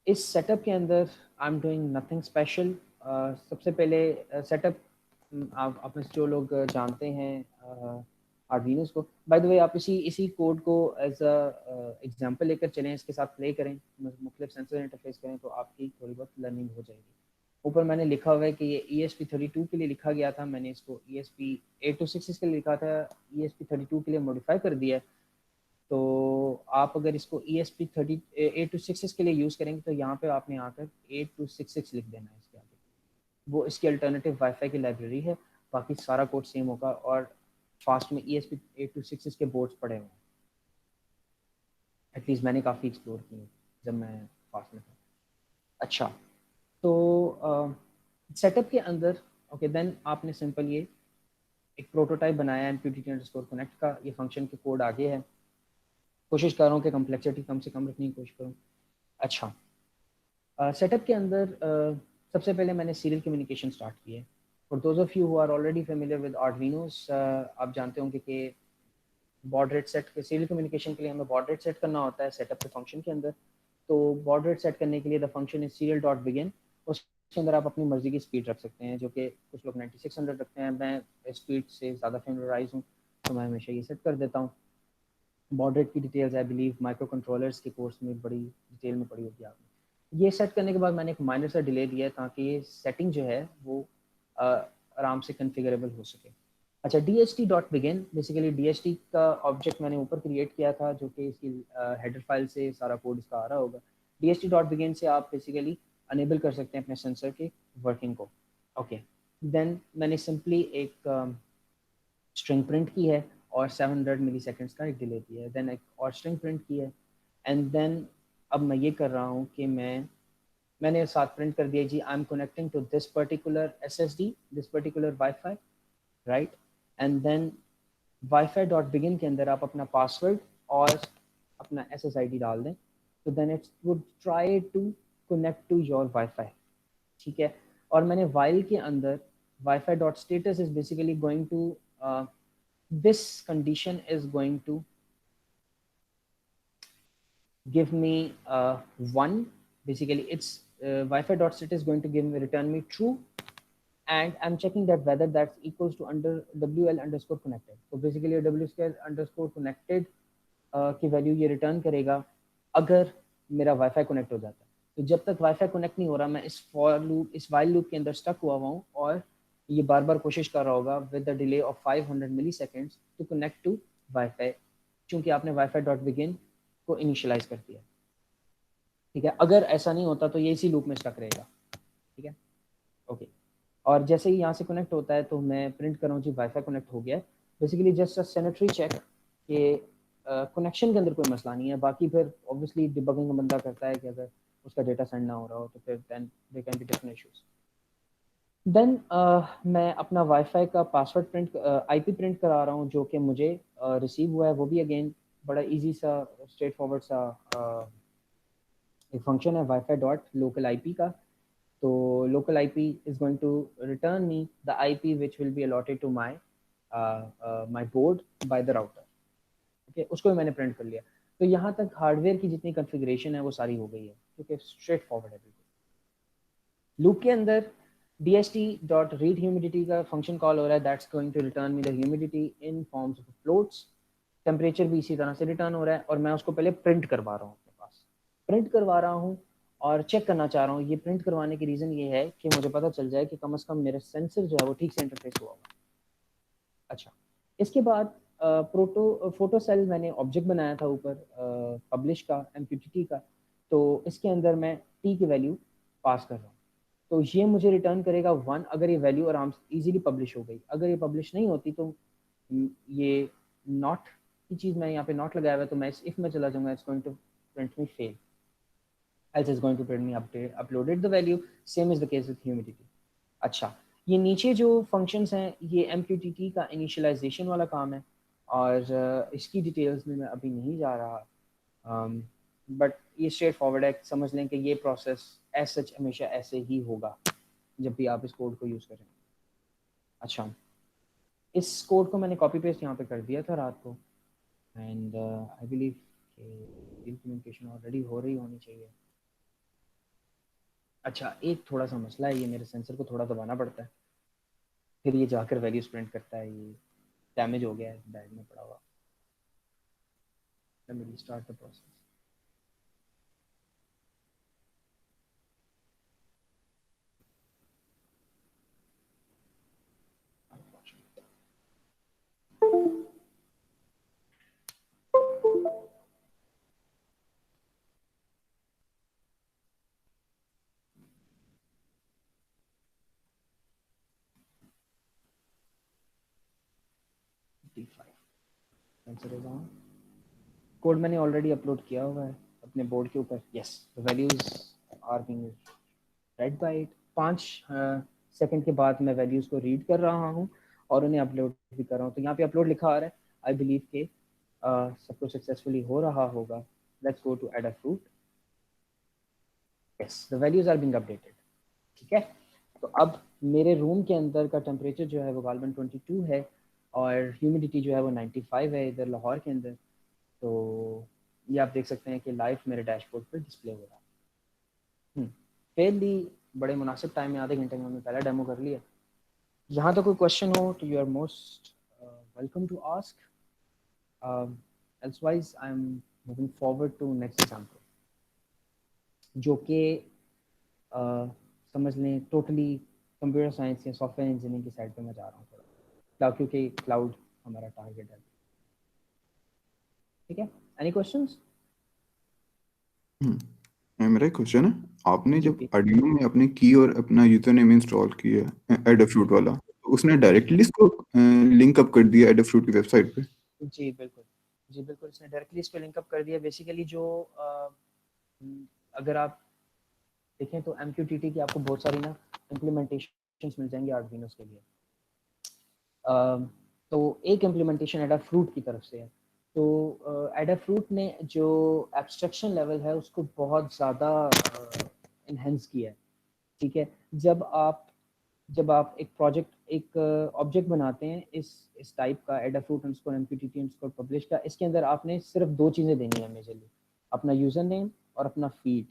इस सेटअप के अंदर I am doing nothing special. सबसे पहले सेटअप, आप में से जो लोग जानते हैं आर्डिनोस को, बाय द वे आप इसी इसी कोड को एज अ एग्जांपल लेकर चलें, इसके साथ प्ले करें, मुख्तलिफ सेंसर इंटरफेस करें तो आपकी थोड़ी बहुत लर्निंग हो जाएगी। ऊपर मैंने लिखा हुआ है कि ये ESP32 के लिए लिखा गया था, मैंने इसको ESP8266 के लिए लिखा था, ESP32 के लिए मॉडिफाई कर दिया। तो आप अगर इसको ESP8266 के लिए यूज़ करेंगे तो यहाँ पे आपने आकर 8266 लिख देना है इसके आगे, वो इसकी अल्टरनेटिव वाईफाई की लाइब्रेरी है। बाकी सारा कोड सेम होगा और फास्ट में ESP8266 के बोर्ड्स पड़े हुए हैं, एटलीस्ट मैंने काफ़ी एक्सप्लोर किए जब मैं फास्ट में था। अच्छा, तो सेटअप के अंदर ओके देन आपने सिंपल ये एक प्रोटोटाइप बनाया MQTT_connect का। ये फंक्शन के कोड आगे है, कोशिश कर रहा हूँ कि कम्प्लेक्सिटी कम से कम रखने की कोशिश करूँ। अच्छा, सेटअप के अंदर सबसे पहले मैंने सीरियल कम्युनिकेशन स्टार्ट की है। For those of you who are already familiar with Arduinos, आप जानते होंगे कि बॉड रेट सेट के सीरियल कम्युनिकेशन के लिए हमें बॉड रेट सेट करना होता है सेटअप के फंक्शन के अंदर। तो बॉड रेट सेट करने के लिए the function is serial dot begin, उसके अंदर आप अपनी मर्जी की स्पीड रख सकते हैं, जो कि कुछ लोग 9600 रखते हैं। मैं स्पीड से ज़्यादा फेमराइज हूँ तो मैं हमेशा ये सेट कर देता हूँ। बॉड रेट की details I believe micro controllers के कोर्स में बड़ी डिटेल में पढ़ी होगी आपने। ये सेट करने के बाद मैंने एक माइनर सा डिले दिया है ताकि ये सेटिंग जो है वो आराम से कन्फिगरेबल हो सके। अच्छा, D H T dot begin, basically D H T का ऑब्जेक्ट मैंने ऊपर क्रिएट किया था जो कि इसकी हेडर फाइल से सारा कोड इसका आ रहा होगा। D H T dot begin से आप बेसिकली अनेबल कर सकते हैं अपने सेंसर की वर्किंग को। ओके, देन मैंने सिंपली एक स्ट्रिंग प्रिंट की है और 700 मिली सेकेंड्स का एक डिले दिया है, देन एक और स्ट्रिंग प्रिंट की है। एंड देन अब मैं ये कर रहा हूँ कि मैंने साथ प्रिंट कर दिया जी, I am connecting to this particular S S D, this particular wifi, right. And then wifi dot begin के अंदर आप अपना पासवर्ड और अपना SSID डाल दें, तो then it's would try to connect to your wifi, ठीक है। और मैंने वाइल के अंदर wifi dot status is basically going to this condition is going to give me 1, basically it's Wi-Fi dot set is going to give me return me true, and I'm checking that whether that's equals to under WL underscore connected। तो basically WL underscore connected की value ये return करेगा अगर मेरा wifi connect हो जाता है। तो जब तक वाईफाई कनेक्ट नहीं हो रहा मैं इस फॉर लूप, इस वाइल लूप के अंदर स्टक हुआ हूँ और ये बार बार कोशिश कर रहा होगा with the delay of 500 milliseconds to connect to wifi, क्योंकि आपने वाईफाई डॉट बिगिन को इनिशियलाइज कर दिया, ठीक है। अगर ऐसा नहीं होता तो ये इसी लूप में स्टक रहेगा, ठीक है। ओके, और जैसे ही यहाँ से कनेक्ट होता है तो मैं प्रिंट कर रहा हूँ जी वाईफाई कनेक्ट हो गया है, basically just a sanitary check कि कनेक्शन के अंदर कोई मसला नहीं है। बाकी फिर ऑब्वियसली डिबगिंग का बंदा करता है कि अगर उसका डेटा सेंड ना हो रहा हो तो फिर then they can be different issues. Then मैं अपना वाईफाई का पासवर्ड प्रिंट आईपी प्रिंट करा रहा हूँ जो कि मुझे रिसीव हुआ है। वो भी अगेन बड़ा इजी सा स्ट्रेट फॉरवर्ड सा एक फंक्शन है वाईफाई डॉट लोकल आईपी का। तो local IP is going to return me the IP which will be allotted to my my board by the router, okay. उसको भी मैंने प्रिंट कर लिया। तो यहाँ तक हार्डवेयर की जितनी कॉन्फ़िगरेशन है वो सारी हो गई है, क्योंकि स्ट्रेट फॉरवर्ड है बिल्कुल। लूप के अंदर dst.read humidity का फंक्शन कॉल हो रहा है, that's going to return me the humidity in forms of floats. Temperature भी इसी तरह से रिटर्न हो रहा है और मैं उसको पहले प्रिंट करवा रहा हूँ अपने पास, प्रिंट करवा रहा हूँ और चेक करना चाह रहा हूँ। ये प्रिंट करवाने की रीज़न ये है कि मुझे पता चल जाए कि कम से कम मेरा सेंसर जो है वो ठीक से इंटरफेस हुआ होगा। अच्छा, इसके बाद फोटो सेल मैंने ऑब्जेक्ट बनाया था ऊपर पब्लिश का MQTT का, तो इसके अंदर मैं टी की वैल्यू पास कर रहा हूँ। तो ये मुझे रिटर्न करेगा 1 अगर ये वैल्यू आराम से इजीली पब्लिश हो गई। अगर ये पब्लिश नहीं होती तो ये नॉट की चीज़, मैं यहाँ पे नॉट लगाया हुआ है तो मैं इफ में चला जाऊँगा, it's going to print me fail, else is going to print me uploaded the value, same is the case with humidity। अच्छा, ये नीचे जो फंक्शंस हैं ये MQTT का इनिशियलाइजेशन वाला काम है और इसकी डिटेल्स में मैं अभी नहीं जा रहा, बट ये स्ट्रेट फॉरवर्ड है। समझ लें कि ये प्रोसेस एज सच हमेशा ऐसे ही होगा जब भी आप इस कोड को यूज़ करें। अच्छा, इस कोड को मैंने कॉपी पेस्ट यहाँ पे कर दिया था रात को, एंड आई बिलीव कि कम्युनिकेशन ऑलरेडी हो रही होनी चाहिए। अच्छा, एक थोड़ा सा मसला है, ये मेरे सेंसर को थोड़ा दबाना पड़ता है फिर ये जाकर वैल्यूज प्रिंट करता है। ये डैमेज हो गया है बैग में पड़ा हुआ। Let me restart the process. Sensor is on. Code मैंने ऑलरेडी अपलोड किया हुआ है अपने बोर्ड के ऊपर। Yes, the values are being read by it. 5 second के बाद मैं वैल्यूज को रीड कर रहा हूँ और उन्हें अपलोड भी कर रहा हूँ। तो यहाँ पे अपलोड लिखा आ रहा है। आई बिलीव के सब कुछ सक्सेसफुली हो रहा होगा। Let's go to Adafruit. Yes, the values are being updated, ठीक है। तो अब मेरे रूम के अंदर का टेम्परेचर जो है वो गालबन 22 है और ह्यूमिडिटी जो है वो 95 है इधर लाहौर के अंदर। तो ये आप देख सकते हैं कि लाइव मेरे डैशबोर्ड पर डिस्प्ले हो रहा है। फेयरली बड़े मुनासिब टाइम में, आधे घंटे में हमने पहला डेमो कर लिया। यहाँ तो कोई क्वेश्चन हो तो you are most welcome to ask, elsewise I am moving forward to next example, जो कि समझ लें टोटली कंप्यूटर साइंस या सॉफ्टवेयर इंजीनियरिंग की साइड पे मैं जा रहा हूँ थोड़ा क्लाउड, क्योंकि क्लाउड हमारा टारगेट है। ठीक है, एनी क्वेश्चंस? मेरा एक क्वेश्चन है, आपने जी जब आर्डिनो में अपने की और अपना यूजर नेम इंस्टॉल किया एडाफ्रूट वाला, तो उसने डायरेक्टली इसको लिंक अप कर दिया एडाफ्रूट की वेबसाइट पे? जी बिल्कुल, जी बिल्कुल, इसने डायरेक्टली इसको लिंक अप कर दिया। बेसिकली जो अगर आप देखें तो MQTT की आपको बहुत सारी ना इम्प्लीमेंटेशंस मिल जाएंगी आर्डिनोस के लिए। तो एक इम्प्लीमेंटेशन एडाफ्रूट की तरफ से है। तो एडाफ्रूट ने जो एब्स्ट्रैक्शन लेवल है उसको बहुत ज़्यादा इन्हेंस किया है। ठीक है, जब आप एक प्रोजेक्ट, एक ऑब्जेक्ट बनाते हैं इस टाइप का Adafruit underscore MQTT underscore publish का, इसके अंदर आपने सिर्फ दो चीज़ें देनी है मेजरली, अपना यूज़र नेम और अपना फीड,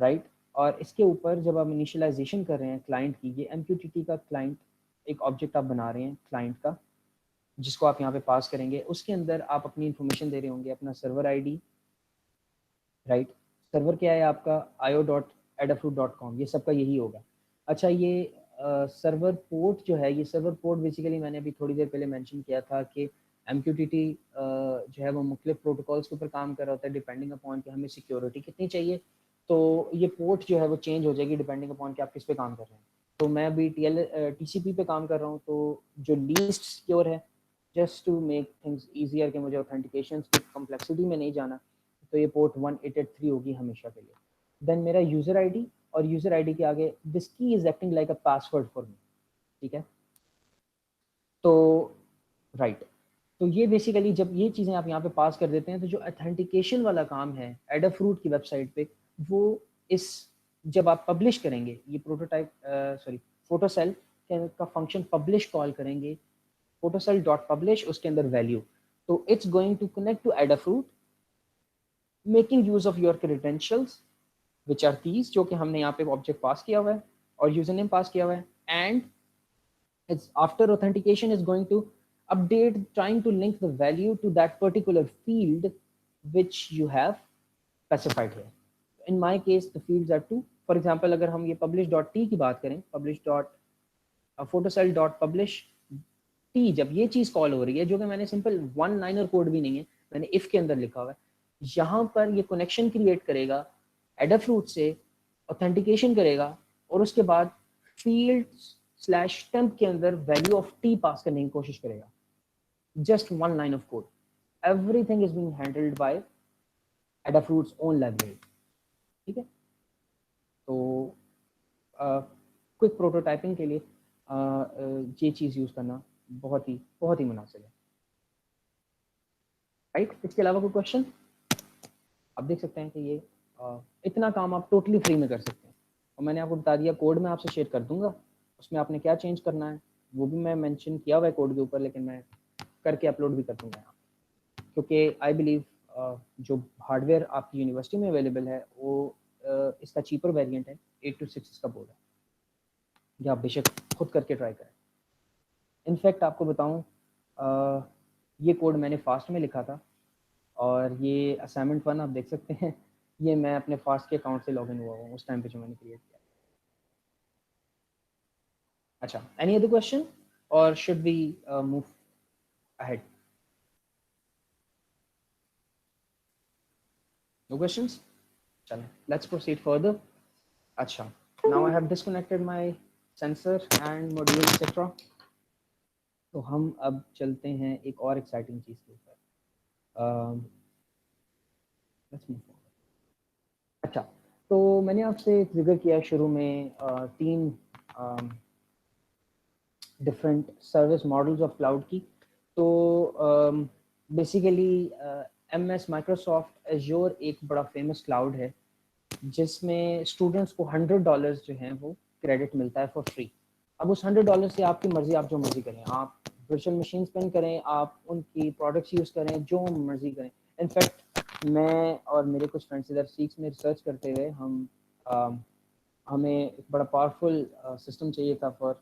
राइट। और इसके ऊपर जब आप इनिशियलाइजेशन कर रहे हैं क्लाइंट की, ये MQTT का क्लाइंट एक ऑब्जेक्ट आप बना रहे हैं क्लाइंट का, जिसको आप यहाँ पे पास करेंगे, उसके अंदर आप अपनी इंफॉर्मेशन दे रहे होंगे, अपना सर्वर आईडी, राइट। सर्वर क्या है आपका? io.adafruit.com, ये सबका यही होगा। अच्छा, ये सर्वर पोर्ट जो है, ये सर्वर पोर्ट बेसिकली मैंने अभी थोड़ी देर पहले मेंशन किया था कि MQTT जो है वो मुख्तलिफ प्रोटोकॉल्स के ऊपर काम कर रहा होता है डिपेंडिंग अपॉन कि हमें सिक्योरिटी कितनी चाहिए। तो ये पोर्ट जो है वो चेंज हो जाएगी डिपेंडिंग अपॉन कि आप किस पे काम कर रहे हैं। तो मैं अभी TCP पे काम कर रहा हूँ, तो जो लीस्ट सिक्योर है, just to make things easier कि मुझे ऑथेंटिकेशन की कम्प्लेक्सिटी में नहीं जाना, तो ये पोर्ट 183 होगी हमेशा के लिए। देन मेरा यूज़र आईडी, और यूज़र आईडी के आगे दिस की is acting like a password for me. ठीक है, तो राइट, तो ये बेसिकली जब ये चीज़ें आप यहाँ पे पास कर देते हैं, तो जो ऑथेंटिकेशन वाला काम है एडाफ्रूट की वेबसाइट पे, वो इस जब आप पब्लिश करेंगे ये प्रोटोटाइप फोटोसेल का फंक्शन पब्लिश कॉल करेंगे, फोटोसेल डॉट पब्लिश, उसके अंदर वैल्यू, तो it's going to connect to Adafruit making use of your credentials which are these, जो कि हमने यहाँ पे ऑब्जेक्ट पास किया हुआ है और यूजर नेम पास किया हुआ है, and it's after authentication is going to update, trying to link the value to that particular field which you have specified here. In my case the fields are two. For example, अगर हम ये publish.t की बात करें, photocell.publish t, जब ये चीज call हो रही है, जो कि मैंने सिंपल वन लाइनर कोड भी नहीं है, मैंने इफ के अंदर लिखा हुआ है, यहाँ पर ये कनेक्शन क्रिएट करेगा एडाफ्रूट से, ऑथेंटिकेशन करेगा, और उसके बाद field/temp के अंदर वैल्यू ऑफ t पास करने की कोशिश करेगा। Just one line of code, everything is being handled by Adafruit's own library. ठीक है, तो क्विक प्रोटोटाइपिंग के लिए ये चीज़ यूज़ करना बहुत ही मुनासिब है, राइट। इसके अलावा कोई क्वेश्चन? आप देख सकते हैं कि ये इतना काम आप टोटली फ्री में कर सकते हैं, और मैंने आपको बता दिया, कोड मैं आपसे शेयर कर दूंगा, उसमें आपने क्या चेंज करना है वो भी मैं मेंशन किया हुआ है कोड के ऊपर, लेकिन मैं करके अपलोड भी कर दूंगा यहाँ, क्योंकि आई बिलीव जो हार्डवेयर आपकी यूनिवर्सिटी में अवेलेबल है वो इसका चीपर वेरिएंट है, 826 इसका बोर्ड है, या आप बेशक खुद करके ट्राई करें। इनफैक्ट आपको बताऊं, ये कोड मैंने फास्ट में लिखा था, और ये असाइनमेंट 1 आप देख सकते हैं, ये मैं अपने फास्ट के अकाउंट से लॉगिन हुआ हूँ उस टाइम पे जो मैंने क्रिएट किया। अच्छा, एनी अदर क्वेश्चन और should we move ahead? No questions? चलें, लेट्स प्रोसीड फर्दर। अच्छा, now I have disconnected my sensor and module etcetera, तो हम अब चलते हैं एक और एक्साइटिंग चीज़ के ऊपर। Let's move forward. अच्छा, तो मैंने आपसे जिक्र किया शुरू में 3 different service models of cloud की। तो बेसिकली MS माइक्रोसॉफ्ट एज्योर एक बड़ा फेमस क्लाउड है, जिसमें स्टूडेंट्स को $100 जो हैं वो क्रेडिट मिलता है फॉर फ्री। अब उस $100 से आपकी मर्जी, आप जो मर्जी करें, आप वर्चुअल मशीन स्पिन करें, आप उनकी प्रोडक्ट्स यूज़ करें, जो मर्जी करें। इनफैक्ट मैं और मेरे कुछ फ्रेंड्स इधर सीक्स में रिसर्च करते हुए हमें एक बड़ा पावरफुल सिस्टम चाहिए था फॉर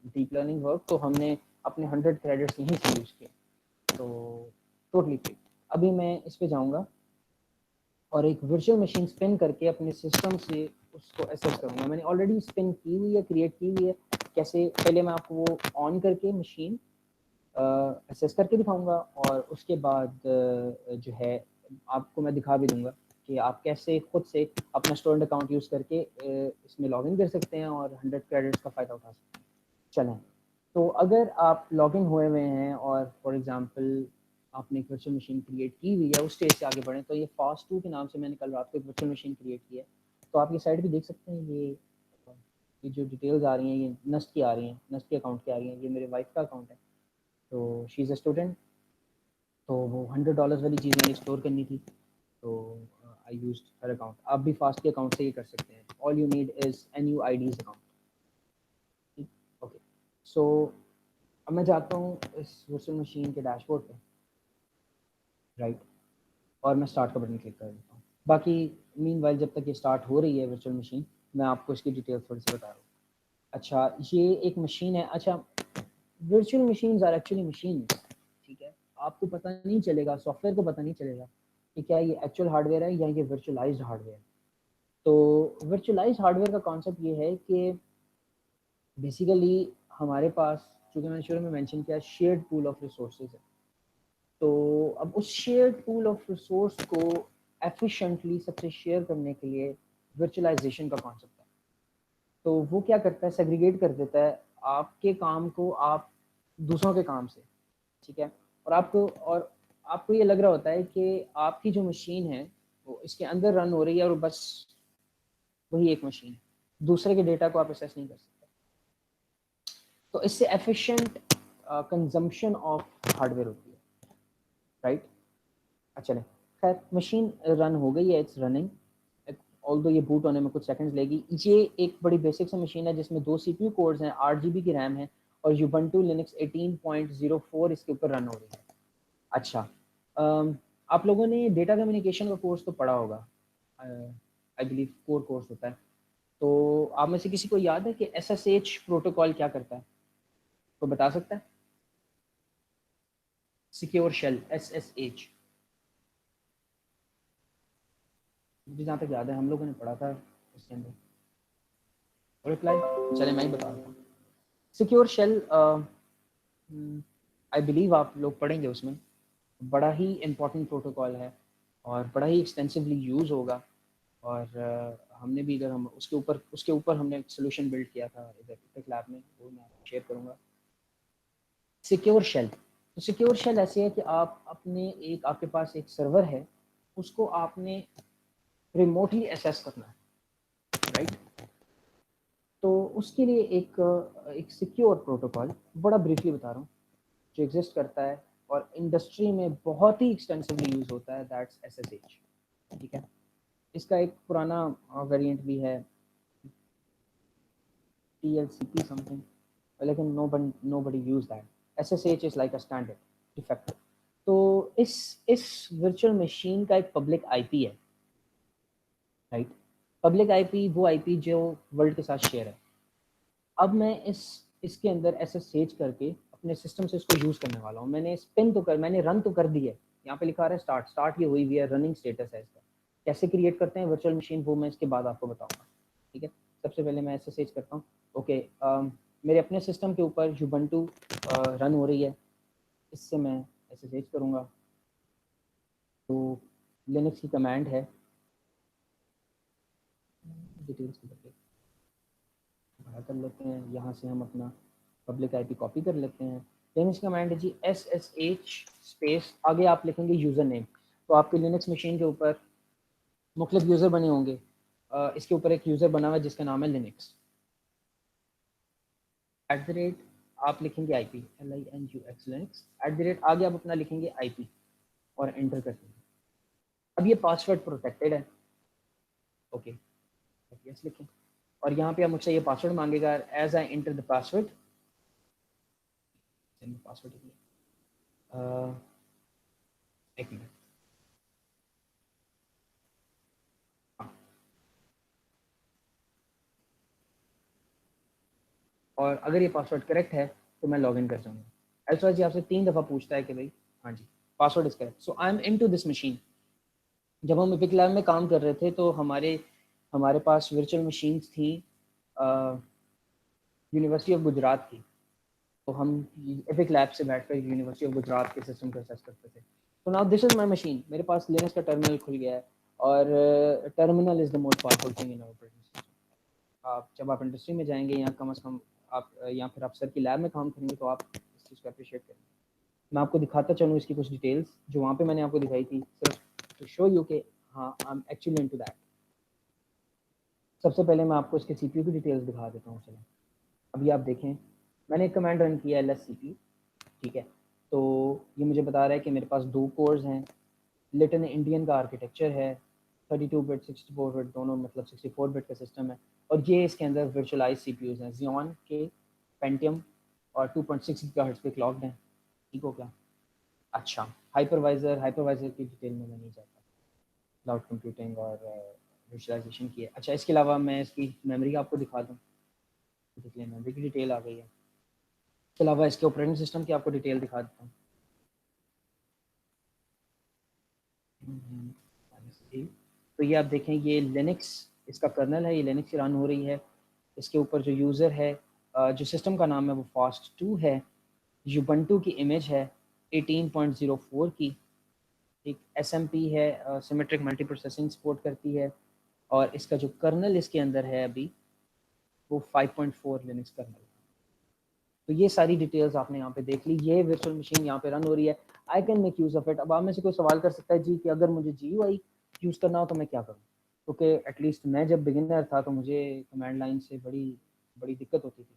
डीप लर्निंग वर्क, तो हमने अपने 100 क्रेडिट्स यहीं से यूज़ किए, तो टोटली फ्री। अभी मैं इस पे जाऊंगा और एक वर्चुअल मशीन स्पिन करके अपने सिस्टम से उसको एसेस करूंगा। मैंने ऑलरेडी स्पिन की हुई है, क्रिएट की हुई है। कैसे, पहले मैं आपको वो ऑन करके मशीन एसेस करके दिखाऊंगा, और उसके बाद जो है आपको मैं दिखा भी दूंगा कि आप कैसे खुद से अपना स्टोरेंट अकाउंट यूज़ करके इसमें लॉगिन कर सकते हैं और 100 क्रेडिट्स का फ़ायदा उठा सकते हैं। चलें, तो अगर आप लॉगिन हुए हुए हैं और फॉर एग्जांपल आपने एक वर्चुअल मशीन क्रिएट की हुई है, उस स्टेज से आगे बढ़ें, तो ये फास्ट2 के नाम से मैंने कल रात को एक वर्चुअल मशीन क्रिएट की है। तो आप ये साइड भी देख सकते हैं, ये जो डिटेल्स आ रही हैं ये नस्ट की आ रही हैं, नस्ट के अकाउंट की आ रही हैं। ये मेरे वाइफ का अकाउंट है, तो शी इज़ अ स्टूडेंट, तो वो $100 वाली चीज़ मैंने एक्सप्लोर करनी थी, तो आई यूज्ड हर अकाउंट। आप भी फास्ट के अकाउंट से ये कर सकते हैं। All you need is NUID's account. Okay, so अब मैं जाता हूँ इस वर्चुअल मशीन के डैशबोर्ड पे, राइट, और मैं स्टार्ट का बटन क्लिक कर देता हूँ। बाकी मीनवाइल जब तक ये स्टार्ट हो रही है वर्चुअल मशीन, मैं आपको इसकी डिटेल्स थोड़ी सी बता रहा हूँ। अच्छा, ये एक मशीन है। अच्छा, virtual machines are actually machine, ठीक है। आपको पता नहीं चलेगा, सॉफ्टवेयर को पता नहीं चलेगा कि क्या ये एक्चुअल हार्डवेयर है या ये वर्चुअलाइज्ड हार्डवेयर है। तो वर्चुअलाइज्ड हार्डवेयर का कॉन्सेप्ट ये है कि बेसिकली हमारे पास, चूँकि मैंने शुरू में मेंशन किया, शेयर्ड पूल ऑफ रिसोर्सेज है। तो अब उस शेयर्ड पूल ऑफ रिसोर्स को एफिशिएंटली सबसे शेयर करने के लिए वर्चुअलाइजेशन का कॉन्सेप्ट है। तो वो क्या करता है, सेग्रीगेट कर देता है आपके काम को आप दूसरों के काम से, ठीक है। और आपको ये लग रहा होता है कि आपकी जो मशीन है वो इसके अंदर रन हो रही है और बस वही एक मशीन है, दूसरे के डेटा को आप एक्सेस नहीं कर सकते। तो इससे एफिशिएंट कंजम्पशन ऑफ हार्डवेयर होती है, राइट। अच्छा, खैर मशीन रन हो गई है, इट्स रनिंग, ऑल्दो ये बूट होने में कुछ सेकंड्स लेगी। ये एक बड़ी बेसिक सी मशीन है जिसमें 2 CPU कोर्स हैं, 8 GB की रैम है और Ubuntu Linux 18.04 इसके ऊपर रन हो रही है। अच्छा, आप लोगों ने डेटा कम्युनिकेशन का कोर्स तो पढ़ा होगा, आई बिलीव कोर कोर्स होता है। तो आप में से किसी को याद है कि SSH प्रोटोकॉल क्या करता है? तो बता सकता है? सिक्योर शेल, SSH, मुझे जहाँ तक याद है हम लोगों ने पढ़ा था इसके अंदर। रिप्लाई, चले मैं ही बता देता हूँ। सिक्योर शेल, आई बिलीव आप लोग पढ़ेंगे, उसमें बड़ा ही इम्पोर्टेंट प्रोटोकॉल है और बड़ा ही एक्सटेंसिवली यूज़ होगा। और हमने भी इधर हम उसके ऊपर हमने एक सोल्यूशन बिल्ड किया था इधर टेक लैब में, वो मैं शेयर करूँगा। सिक्योर शेल, तो सिक्योर शेल ऐसे है कि आप आपके पास एक सर्वर है, उसको आपने रिमोटली एक्सेस करना है, राइट। तो उसके लिए एक सिक्योर प्रोटोकॉल, बड़ा ब्रीफली बता रहा हूँ, जो एग्जिस्ट करता है और इंडस्ट्री में बहुत ही एक्सटेंसिवली यूज होता है, दैट्स SSH, ठीक है। इसका एक पुराना वेरिएंट भी है, TLCP समथिंग, लेकिन nobody use that. SSH is like a standard de facto. तो इस वर्चुअल मशीन का एक पब्लिक IP है, राइट। पब्लिक IP वो IP जो वर्ल्ड के साथ शेयर है। अब मैं इसके अंदर SSH करके अपने सिस्टम से इसको यूज़ करने वाला हूँ। मैंने रन तो कर दी है, यहाँ पे लिखा रहा है स्टार्ट ये हुई है, रनिंग स्टेटस है इसका। कैसे क्रिएट करते हैं वर्चुअल मशीन, वो मैं इसके बाद आपको बताऊंगा, ठीक है। सबसे पहले मैं SSH करता हूँ। ओके, मेरे अपने सिस्टम के ऊपर Ubuntu रन हो रही है, इससे मैं SSH करूँगा। तो लिनक्स की कमांड है, डिटेल्स की बड़ा कर लेते हैं, यहाँ से हम अपना पब्लिक IP कॉपी कर लेते हैं। लिनक्स कमांड है जी SSH स्पेस, आगे आप लिखेंगे यूज़र नेम। तो आपके लिनक्स मशीन के ऊपर मुख्तलिफ यूज़र बने होंगे, इसके ऊपर एक यूज़र बना हुआ है जिसका नाम है लिनक्स। @ आप लिखेंगे IP, LINUX लिनक्स, @ आगे आप अपना लिखेंगे IP और एंटर कर देंगे। अब ये पासवर्ड प्रोटेक्टेड है, ओके, यस लिखें। और यहाँ पे आप मुझसे ये पासवर्ड मांगेगा, as I enter the password password एक मिनट। और अगर ये पासवर्ड करेक्ट है तो मैं लॉगिन कर जाऊँगा। एल्स जी आपसे 3 दफ़ा पूछता है कि भाई हाँ जी password is correct, so I am into this machine. जब हम एपिक लैब में काम कर रहे थे तो हमारे पास वर्चुअल मशीन्स थी यूनिवर्सिटी ऑफ गुजरात की, तो हम एपिक लैब से बैठकर यूनिवर्सिटी ऑफ गुजरात के सिस्टम को एक्सेस करते थे। तो now this is my machine, मेरे पास लिनक्स का टर्मिनल खुल गया है और terminal is the most powerful thing in operating system. आप जब आप इंडस्ट्री में जाएंगे या कम से कम आप या फिर आप सर की लैब में काम करेंगे तो आप इस चीज़ को अप्रिशिएट करेंगे। मैं आपको दिखाता चलूँ इसकी कुछ डिटेल्स जो वहाँ पे मैंने आपको दिखाई थी, सिर्फ टू शो यू के हाँ I am actually into that. सबसे पहले मैं आपको इसके सीपीयू की डिटेल्स दिखा देता हूँ। चलो अभी आप देखें, मैंने एक कमांड रन किया LSCP, ठीक है। तो ये मुझे बता रहा है कि मेरे पास 2 कोर्स हैं, लिटन इंडियन का आर्किटेक्चर है, 32 बिट 64 बिट दोनों, मतलब 64 बिट का सिस्टम है, और ये इसके अंदर वर्चुअलाइज CPUs हैं Xeon के, पेंटियम और 2.6 GHz पे क्लॉक्ड हैं। ठीक हो क्या? अच्छा, हाइपरवाइजर की डिटेल में मैं नहीं जाता, क्लाउड कंप्यूटिंग और वर्चुअलाइजेशन की है। अच्छा, इसके अलावा मैं इसकी मेमोरी आपको दिखा दूँ, देखिए मेमोरी की डिटेल आ गई है। इसके अलावा इसके ऑपरेटिंग सिस्टम की आपको डिटेल दिखा देता हूँ। तो ये आप देखें, ये लिनक्स इसका कर्नल है, ये लिनक्स रन हो रही है। इसके ऊपर जो यूज़र है, जो सिस्टम का नाम है वो fast2 है। यूबंटू की इमेज है 18.04 की। एक SMP है, सिमेट्रिक मल्टी प्रोसेसिंग सपोर्ट करती है। और इसका जो कर्नल इसके अंदर है अभी वो 5.4 लिनक्स कर्नल। तो ये सारी डिटेल्स आपने यहाँ पे देख ली। ये वर्चुअल मशीन यहाँ पे रन हो रही है, I can make use of it. अब आप में से कोई सवाल कर सकता है जी कि अगर मुझे GUI यूज़ करना हो तो मैं क्या करूँ? क्योंकि एटलीस्ट मैं जब बिगिनर था तो मुझे कमांड लाइन से बड़ी बड़ी दिक्कत होती थी।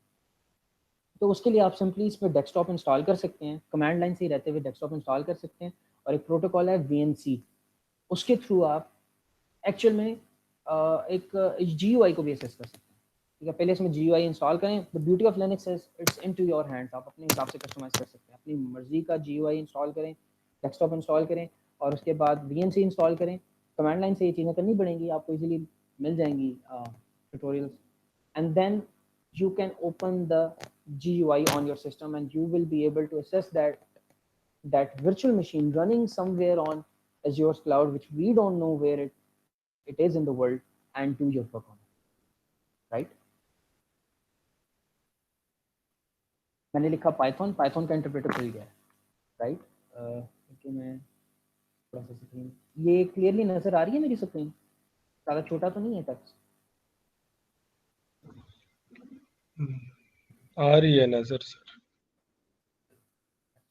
तो उसके लिए आप सिंपली इस पर डेस्कटॉप इंस्टॉल कर सकते हैं, कमांड लाइन से ही रहते हुए डेस्कटॉप इंस्टॉल कर सकते हैं। और एक प्रोटोकॉल है VNC, उसके थ्रू आप एक्चुअल में एक GUI को भी एक्सेस कर सकते हैं। ठीक है, पहले इसमें GUI इंस्टॉल करें। The beauty of Linux is it's into your hands, आप अपने हिसाब से कस्टमाइज कर सकते हैं, अपनी मर्जी का GUI इंस्टॉल करें, डेस्कटॉप इंस्टॉल करें और उसके बाद VNC इंस्टॉल करें। कमांड लाइन से ये चीज़ें करनी पड़ेंगी, आपको इजीली मिल जाएंगी tutorials, and then you can open the GUI on your system and you will be able to assess that virtual machine running somewhere on Azure's cloud, which we don't know where it is in the world, and do your work on it, right? मैंने लिखा Python का interpreter खुल गया है, right? क्योंकि मैं थोड़ा सा स्क्रीन, ये क्लियरली नजर आ रही है मेरी स्क्रीन? ज़्यादा छोटा तो नहीं है टेक्स्ट? आ रही है नजर सर।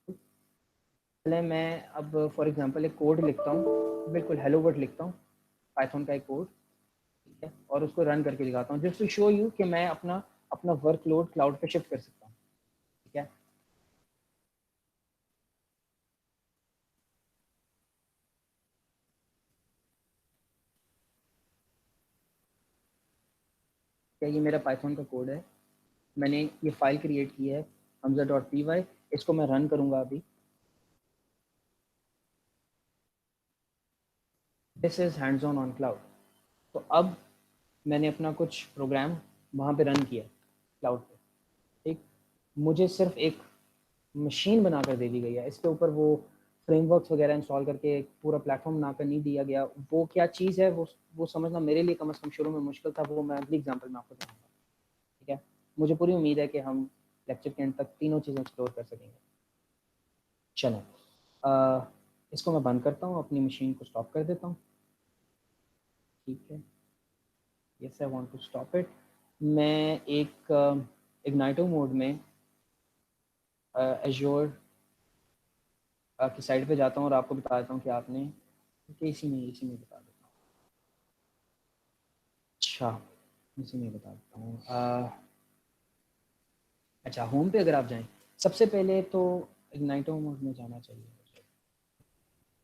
पहले मैं अब फॉर एग्जांपल एक कोड लिखता हूँ, बिल्कुल हेलो वर्ल्ड लिखता हूँ, पाइथन का एक कोड, ठीक है, और उसको रन करके दिखाता हूँ जस्ट टू शो यू कि मैं अपना वर्कलोड क्लाउड पे शिफ्ट कर सकता हूँ। ठीक है, क्या ये मेरा पाइथन का कोड है, मैंने ये फाइल क्रिएट की है hamza.py, इसको मैं रन करूँगा अभी। This is hands on cloud. तो अब मैंने अपना कुछ प्रोग्राम वहाँ पे रन किया क्लाउड पे, ठीक। मुझे सिर्फ एक मशीन बनाकर दे दी गई है, इसके ऊपर वो फ्रेमवर्क्स वगैरह इंस्टॉल करके पूरा प्लेटफॉर्म बनाकर नहीं दिया गया। वो क्या चीज़ है वो समझना मेरे लिए कम से कम शुरू में मुश्किल था, वो मैं अगली एग्जाम्पल में आपको बताऊँगा। ठीक है, मुझे पूरी उम्मीद है कि हम लेक्चर के एंड तक तीनों चीज़ें एक्सप्लोर कर सकेंगे। चलो इसको मैं बंद करता हूँ, अपनी मशीन को स्टॉप कर देता हूँ। ठीक है, yes I want to stop it. मैं एक इग्नाइटो मोड में एज्योर की साइड पे जाता हूँ और आपको बता देता हूँ कि आपने इसी में बता देता हूँ। अच्छा, इसी में बता देता हूँ। अच्छा, होम पे अगर आप जाएं, सबसे पहले तो इग्नाइटो मोड में जाना चाहिए।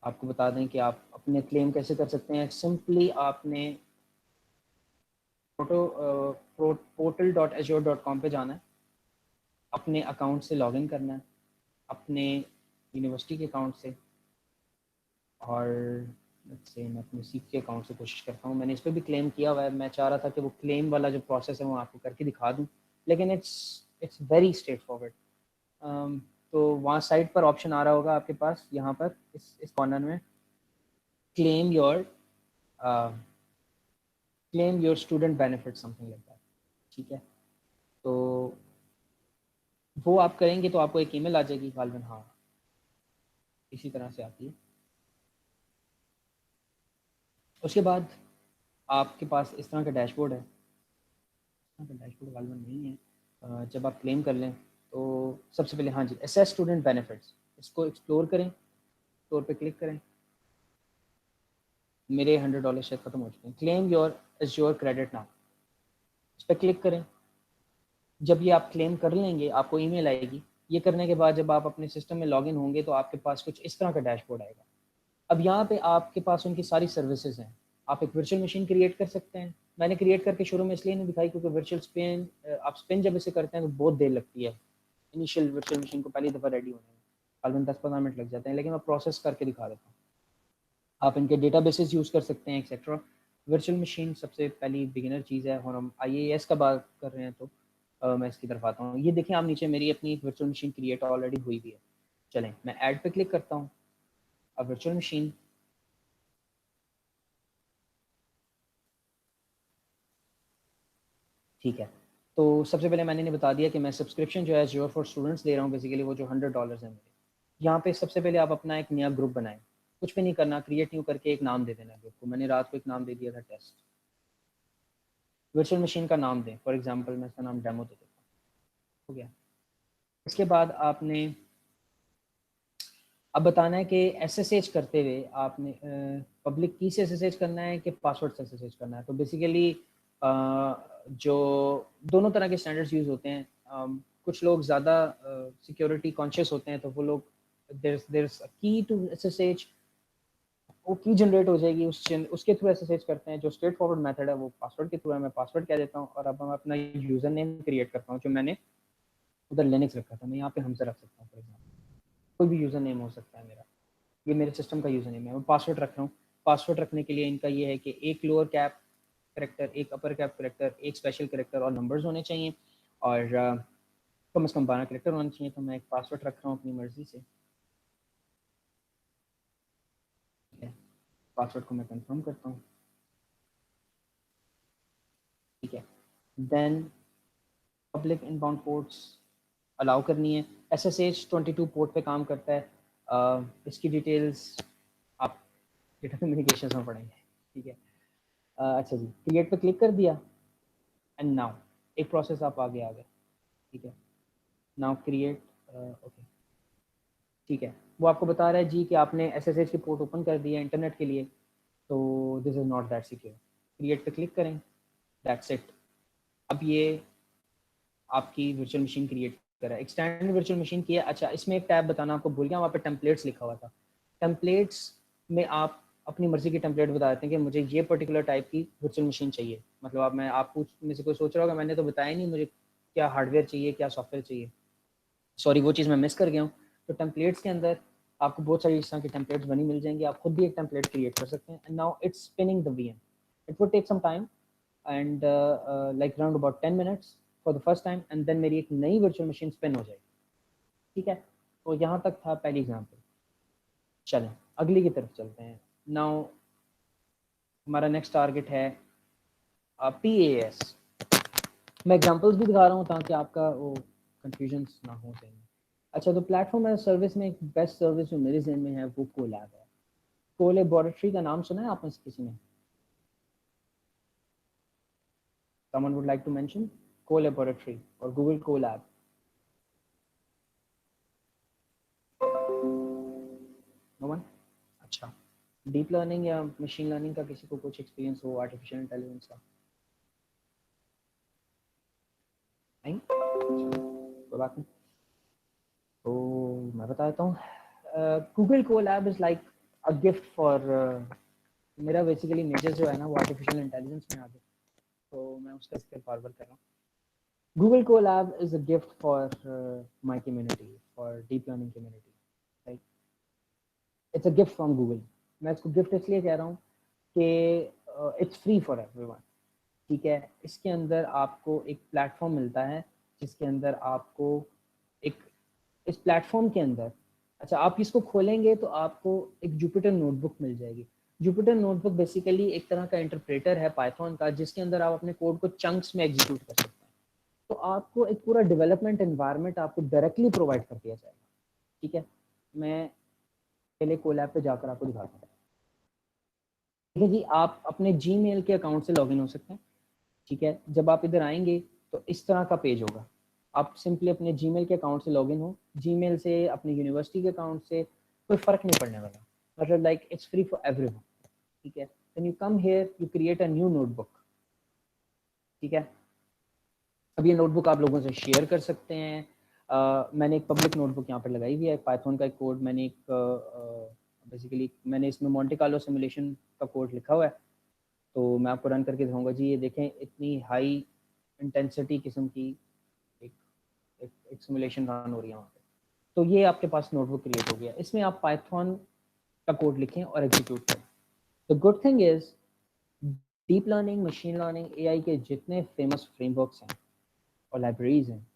आपको बता दें कि आप अपने क्लेम कैसे कर सकते हैं। सिंपली आपने portal.azure.com पे जाना है, अपने अकाउंट से लॉगिन करना है, अपने यूनिवर्सिटी के अकाउंट से और मैं अपने सीख के अकाउंट से कोशिश करता हूँ। मैंने इस पर भी क्लेम किया हुआ है, मैं चाह रहा था कि वो क्लेम वाला जो प्रोसेस है वो आपको करके दिखा दूँ, लेकिन इट्स वेरी स्ट्रेट फॉरवर्ड। तो वहाँ साइड पर ऑप्शन आ रहा होगा आपके पास, यहाँ पर इस कॉर्नर में, claim your student benefit something like that, ठीक है। तो वो आप करेंगे तो आपको एक ईमेल आ जाएगी गालिबन, हाँ इसी तरह से आती है। उसके बाद आपके पास इस तरह का डैशबोर्ड है, डैशबोर्ड गालिबन नहीं है। जब आप क्लेम कर लें तो सबसे पहले हाँ जी, असेस स्टूडेंट बेनिफिट्स, इसको एक्सप्लोर करें, एक्सप्लोर पे क्लिक करें। मेरे $100 शायद ख़त्म हो चुके हैं। Claim your Azure credit now, इस पर क्लिक करें। जब ये आप क्लेम कर लेंगे आपको ईमेल आएगी। ये करने के बाद जब आप अपने सिस्टम में लॉगिन होंगे तो आपके पास कुछ इस तरह का डैशबोर्ड आएगा। अब यहाँ पे आपके पास उनकी सारी सर्विसेज हैं। आप एक वर्चुअल मशीन क्रिएट कर सकते हैं। मैंने क्रिएट करके शुरू में इसलिए नहीं दिखाई क्योंकि वर्चुअल स्पिन, आप स्पिन जब इसे करते हैं तो बहुत देर लगती है इनिशियल वर्चुअल मशीन को पहली दफ़ा रेडी होने में, तकरीबन 10-15 मिनट लग जाते हैं, लेकिन मैं प्रोसेस करके दिखा देता हूँ। आप इनके डेटाबेसेस यूज़ कर सकते हैं एक्सेट्रा। वर्चुअल मशीन सबसे पहली बिगिनर चीज़ है, और हम IAS का बात कर रहे हैं तो मैं इसकी तरफ आता हूँ। ये देखें आप नीचे, मेरी अपनी वर्चुअल मशीन क्रिएट ऑलरेडी हुई भी है। चलें मैं ऐड पे क्लिक करता हूँ। अब वर्चुअल मशीन, ठीक है। तो सबसे पहले मैंने बता दिया कि मैं सब्सक्रिप्शन जो है Azure फॉर स्टूडेंट्स दे रहा हूँ, बेसिकली वो जो $100 है मेरे। यहाँ पे सबसे पहले आप अपना एक नया ग्रुप बनाएं, कुछ भी नहीं करना, क्रिएट न्यू करके एक नाम दे देना ग्रुप को। मैंने रात को एक नाम दे दिया था टेस्ट। वर्चुअल मशीन का नाम दें, फॉर एग्जांपल मैं इसका नाम डेमो दे देता हूँ, हो गया। इसके बाद आपने अब बताना है कि SSH करते हुए आपने पब्लिक की से SSH करना है कि पासवर्ड से SSH करना है। तो बेसिकली जो दोनों तरह के स्टैंडर्ड्स यूज़ होते हैं, कुछ लोग ज़्यादा सिक्योरिटी कॉन्शियस होते हैं तो वो लोग देयर्स अ की टू SSH, वो की जनरेट हो जाएगी, उसके थ्रू SSH करते हैं। जो स्ट्रेट फॉरवर्ड मेथड है वो पासवर्ड के थ्रू है, मैं पासवर्ड कह देता हूँ। और अब मैं अपना यूज़र नेम क्रिएट करता हूँ, जो मैंने उधर लिनक्स रखा था, मैं यहाँ पे हमजा रख सकता हूँ फॉर एग्जाम्पल, कोई भी यूज़र नेम हो सकता है मेरा, ये मेरे सिस्टम का यूज़र नेम है। मैं पासवर्ड रख रहा हूँ। पासवर्ड रखने के लिए इनका ये है कि एक लोअर कैप करेक्टर, एक अपर कैप करेक्टर, एक स्पेशल करेक्टर और नंबर्स होने चाहिए, और कम से कम 12 करेक्टर होने चाहिए। तो मैं एक पासवर्ड रख रहा हूँ अपनी मर्जी से, ठीक है। पासवर्ड को मैं कंफर्म करता हूँ, ठीक है। Then public inbound ports allow करनी है। SSH 22 पोर्ट पे काम करता है। इसकी डिटेल्स आप डेटा कम्युनिकेशन में पढ़ेंगे, ठीक है। अच्छा जी, क्रिएट पे क्लिक कर दिया, एंड नाउ एक प्रोसेस आप आगे आ गए, ठीक है। नाउ क्रिएट, ओके, ठीक है। वो आपको बता रहा है जी कि आपने SSH की पोर्ट ओपन कर दिया इंटरनेट के लिए, तो this is not that secure. Create पे क्लिक करें, दैट्स इट। अब ये आपकी वर्चुअल मशीन क्रिएट करा है, एक्सटेंडेड वर्चुअल मशीन की है। अच्छा, इसमें एक टैब बताना आपको भूल गया, वहाँ पे टेम्पलेट्स लिखा हुआ था। टेम्पलेट्स में आप अपनी मर्जी की टेम्पलेट बता देते हैं कि मुझे ये पर्टिकुलर टाइप की वर्चुअल मशीन चाहिए। मतलब आप पूछ में से कोई सोच रहा होगा मैंने तो बताया नहीं मुझे क्या हार्डवेयर चाहिए, क्या सॉफ्टवेयर चाहिए, सॉरी वो चीज़ मैं मिस कर गया हूँ। तो टेम्पलेट्स के अंदर आपको बहुत सारी इस तरह की टेम्पलेट्स बनी मिल जाएंगी, आप खुद भी एक टेम्पलेट क्रिएट कर सकते हैं। And now it's spinning the VM, it would take some time and like around about 10 minutes for the first time, and then मेरी एक नई वर्चुअल मशीन स्पिन हो जाएगी, ठीक है। तो यहाँ तक था पहली एग्जाम्पल। चलें अगली की तरफ चलते हैं। नाउ हमारा नेक्स्ट टारगेट है PAS। मैं एग्जांपल्स भी दिखा रहा हूँ ताकि आपका वो कंफ्यूजन ना हो सही। अच्छा, तो प्लेटफॉर्म एज सर्विस में एक बेस्ट सर्विस जो मेरे जहन में है वो कोलैब है। कोलैबोरेटरी का नाम सुना है आपने किसी ने? Someone would like to mention Collaboratory or Google Colab? No one? अच्छा, डीप लर्निंग या मशीन लर्निंग का किसी को कुछ एक्सपीरियंस हो, आर्टिफिशियल इंटेलिजेंस का? नहीं, कोई बात नहीं। तो मैं बताता हूँ, Google Colab is like a gift for, मेरा बेसिकली मेजर जो है ना वो आर्टिफिशियल इंटेलिजेंस में आ गया, तो मैं उसका इसके फॉरवर्ड कर रहा हूँ। Google Colab is a gift for my community, for deep learning community, right? It's a gift from Google. मैं इसको गिफ्ट इसलिए कह रहा हूँ कि इट्स फ्री फॉर एवरीवन, ठीक है। इसके अंदर आपको एक प्लेटफॉर्म मिलता है जिसके अंदर आपको एक, इस प्लेटफॉर्म के अंदर, अच्छा आप इसको खोलेंगे तो आपको एक जुपिटर नोटबुक मिल जाएगी। जुपिटर नोटबुक बेसिकली एक तरह का इंटरप्रेटर है पाइथन का, जिसके अंदर आप अपने कोड को चंक्स में एग्जीक्यूट कर सकते हैं। तो आपको एक पूरा डेवलपमेंट एनवायरनमेंट आपको डायरेक्टली प्रोवाइड कर दिया जाएगा, ठीक है। मैं पहले कोलैब पे जाकर आपको दिखाता हूँ। ठीक है जी, आप अपने जीमेल के अकाउंट से लॉगिन हो सकते हैं, ठीक है। जब आप इधर आएंगे तो इस तरह का पेज होगा। आप सिंपली अपने जीमेल के अकाउंट से लॉगिन हो, जीमेल से, अपनी यूनिवर्सिटी के अकाउंट से, कोई फ़र्क नहीं पड़ने वाला, मतलब like it's free for everyone, ठीक है। When you come here you create a new notebook, ठीक है। अब ये नोटबुक आप लोगों से शेयर कर सकते हैं। मैंने एक पब्लिक नोटबुक यहाँ पर लगाई हुई है, पाइथन का एक कोड मैंने एक बेसिकली मैंने इसमें मोंटे कार्लो सिमुलेशन का कोड लिखा हुआ है, तो मैं आपको रन करके दिखाऊंगा जी। ये देखें, इतनी हाई इंटेंसिटी किस्म की एक एक सिमुलेशन रन हो रही है वहाँ पे। तो ये आपके पास नोटबुक क्रिएट हो गया, इसमें आप पाइथन का कोड लिखें और एग्जीक्यूट करें। The good thing is deep learning, machine learning, AI के जितने फेमस फ्रेमवर्क्स हैं और लाइब्रेरीज हैं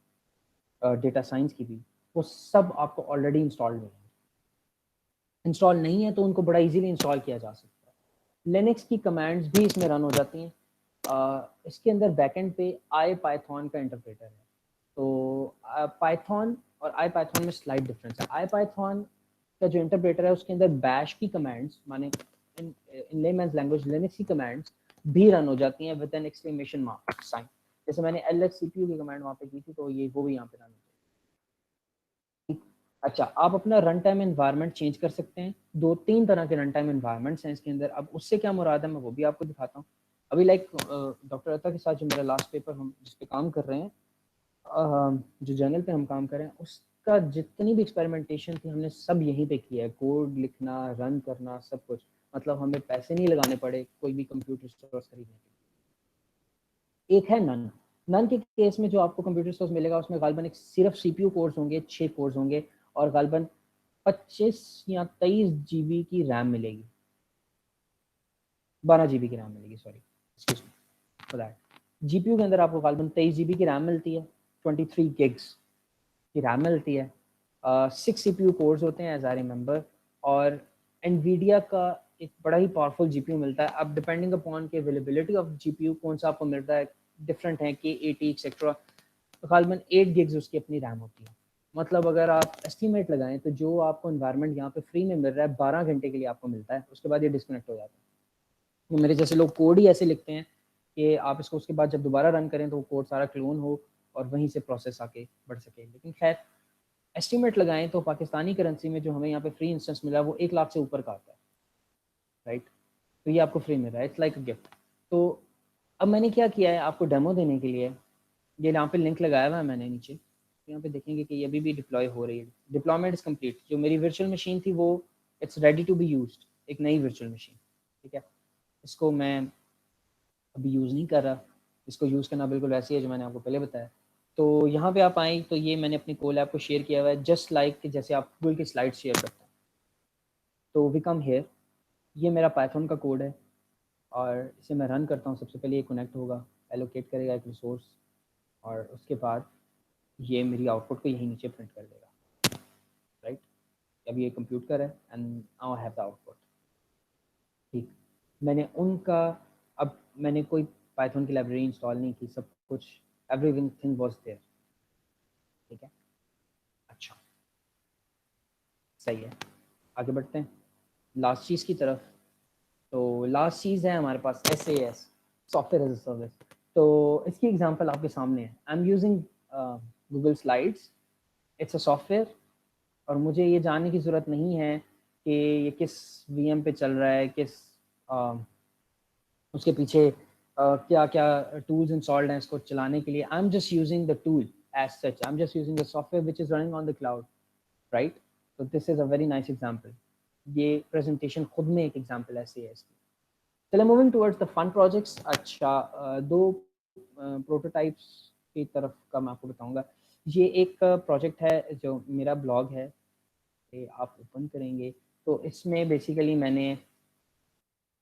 डेटा साइंस की भी, वो सब आपको ऑलरेडी इंस्टॉल्ड मिलेंगे। इंस्टॉल नहीं है तो उनको बड़ा इजीली इंस्टॉल किया जा सकता है। लिनक्स की कमांड्स भी इसमें रन हो जाती हैं। इसके अंदर बैकएंड पे आई पाइथन का इंटरप्रेटर है। तो पाइथन और आई पाइथन में स्लाइड डिफरेंस है। आई पाइथन का जो इंटरप्रेटर है उसके अंदर बैश की कमांड्स, माने इन लेमैन्स लैंग्वेज लिनक्स की कमांड्स भी रन हो जाती हैं with an exclamation mark sign. जैसे मैंने ls cpu की कमांड वहाँ पे की थी, तो ये वो भी यहाँ पे रन हो जाती है। अच्छा, आप अपना रन टाइम एनवायरनमेंट चेंज कर सकते हैं। 2-3 तरह के रन टाइम एनवायरनमेंट्स हैं इसके अंदर। अब उससे क्या मुराद है मैं वो भी आपको दिखाता हूँ। अभी लाइक डॉक्टर अता के साथ जो मेरा लास्ट पेपर हम जिस पे काम कर रहे हैं, जो जर्नल पे हम काम कर रहे हैं, उसका जितनी भी एक्सपेरिमेंटेशन थी हमने सब यहीं पे किया है। कोड लिखना, रन करना, सब कुछ। मतलब हमें पैसे नहीं लगाने पड़े कोई भी कंप्यूटर स्टोर्स खरीदने के लिए। एक है नन। नन के केस में जो आपको कंप्यूटर स्टोर्स मिलेगा उसमें गालबन एक सिर्फ सीपीयू कोर्स होंगे, 6 कोर्स होंगे, और गालबन 25 या 23 जीबी की रैम मिलेगी, 12 जीबी की रैम मिलेगी, sorry excuse me for that. GPU के अंदर आपको गालबन 23 जीबी की रैम मिलती है, 23 गिग्स की रैम मिलती है। 6 सीपीयू कोर्स होते हैं एज आई रिमेंबर, और एनवीडिया का एक बड़ा ही पावरफुल जीपीयू मिलता है। अब डिपेंडिंग अपॉन के अवेलेबिलिटी ऑफ जीपीयू कौन सा आपको मिलता है, डिफरेंट है कि 80 एक्सेट्रा। गालबन 8 गिग्स उसकी अपनी रैम होती है। मतलब अगर आप एस्टीमेट लगाएं तो जो आपको एनवायरनमेंट यहाँ पे फ्री में मिल रहा है 12 घंटे के लिए आपको मिलता है, उसके बाद ये डिस्कनेक्ट हो जाता है। तो मेरे जैसे लोग कोड ही ऐसे लिखते हैं कि आप इसको उसके बाद जब दोबारा रन करें तो वो कोड सारा क्लोन हो और वहीं से प्रोसेस आके बढ़ सके। लेकिन खैर एस्टीमेट लगाएं तो पाकिस्तानी करेंसी में जो हमें यहाँ पे फ्री इंस्टेंस मिला है वो 1 लाख से ऊपर का आता है, राइट। तो ये आपको फ्री मिल रहा है, इट्स लाइक अ गिफ्ट। तो अब मैंने क्या किया है आपको डेमो देने के लिए, ये यहाँ पे लिंक लगाया हुआ है मैंने नीचे, यहाँ पे देखेंगे कि ये अभी भी डिप्लॉय हो रही है। Deployment is complete. जो मेरी वर्चुअल मशीन थी वो it's ready to be used, एक नई वर्चुअल मशीन, ठीक है। इसको मैं अभी यूज़ नहीं कर रहा, इसको यूज़ करना बिल्कुल वैसे ही है जो मैंने आपको पहले बताया। तो यहाँ पे आप आए तो ये मैंने अपनी कोलैब को शेयर किया हुआ है, जस्ट लाइक जैसे आप गूगल की स्लाइड शेयर करते हैं। तो वी कम हेयर, ये मेरा पाइथन का कोड है और इसे मैं रन करता हूँ। सबसे पहले ये कनेक्ट होगा, एलोकेट करेगा एक रिसोर्स, और उसके बाद ये मेरी आउटपुट को यहीं नीचे प्रिंट कर देगा, राइट। अब ये कंप्यूट कर है and now I have the output, ठीक। मैंने उनका, अब मैंने कोई पाइथन की लाइब्रेरी इंस्टॉल नहीं की, सब कुछ एवरीथिंग वाज देयर, ठीक है। अच्छा सही है, आगे बढ़ते हैं लास्ट चीज़ की तरफ। तो लास्ट चीज़ है हमारे पास SAS, software as a service. तो इसकी एग्जांपल आपके सामने है। I am using Google Slides, it's a software, और मुझे ये जानने की ज़रूरत नहीं है कि ये किस VM पे चल रहा है, किस उसके पीछे क्या क्या टूल्स इंस्टॉल्ड हैं इसको चलाने के लिए। I am just using the tool as such, I am just using the software which is running on the cloud, right. तो this is a very nice example. ये प्रेजेंटेशन खुद में एक एग्जांपल ऐसी है इसकी। चलिए moving towards the fun projects. अच्छा, दो प्रोटोटाइप्स की तरफ का मैं आपको बताऊंगा। ये एक प्रोजेक्ट है जो मेरा ब्लॉग है, ये आप ओपन करेंगे तो इसमें बेसिकली मैंने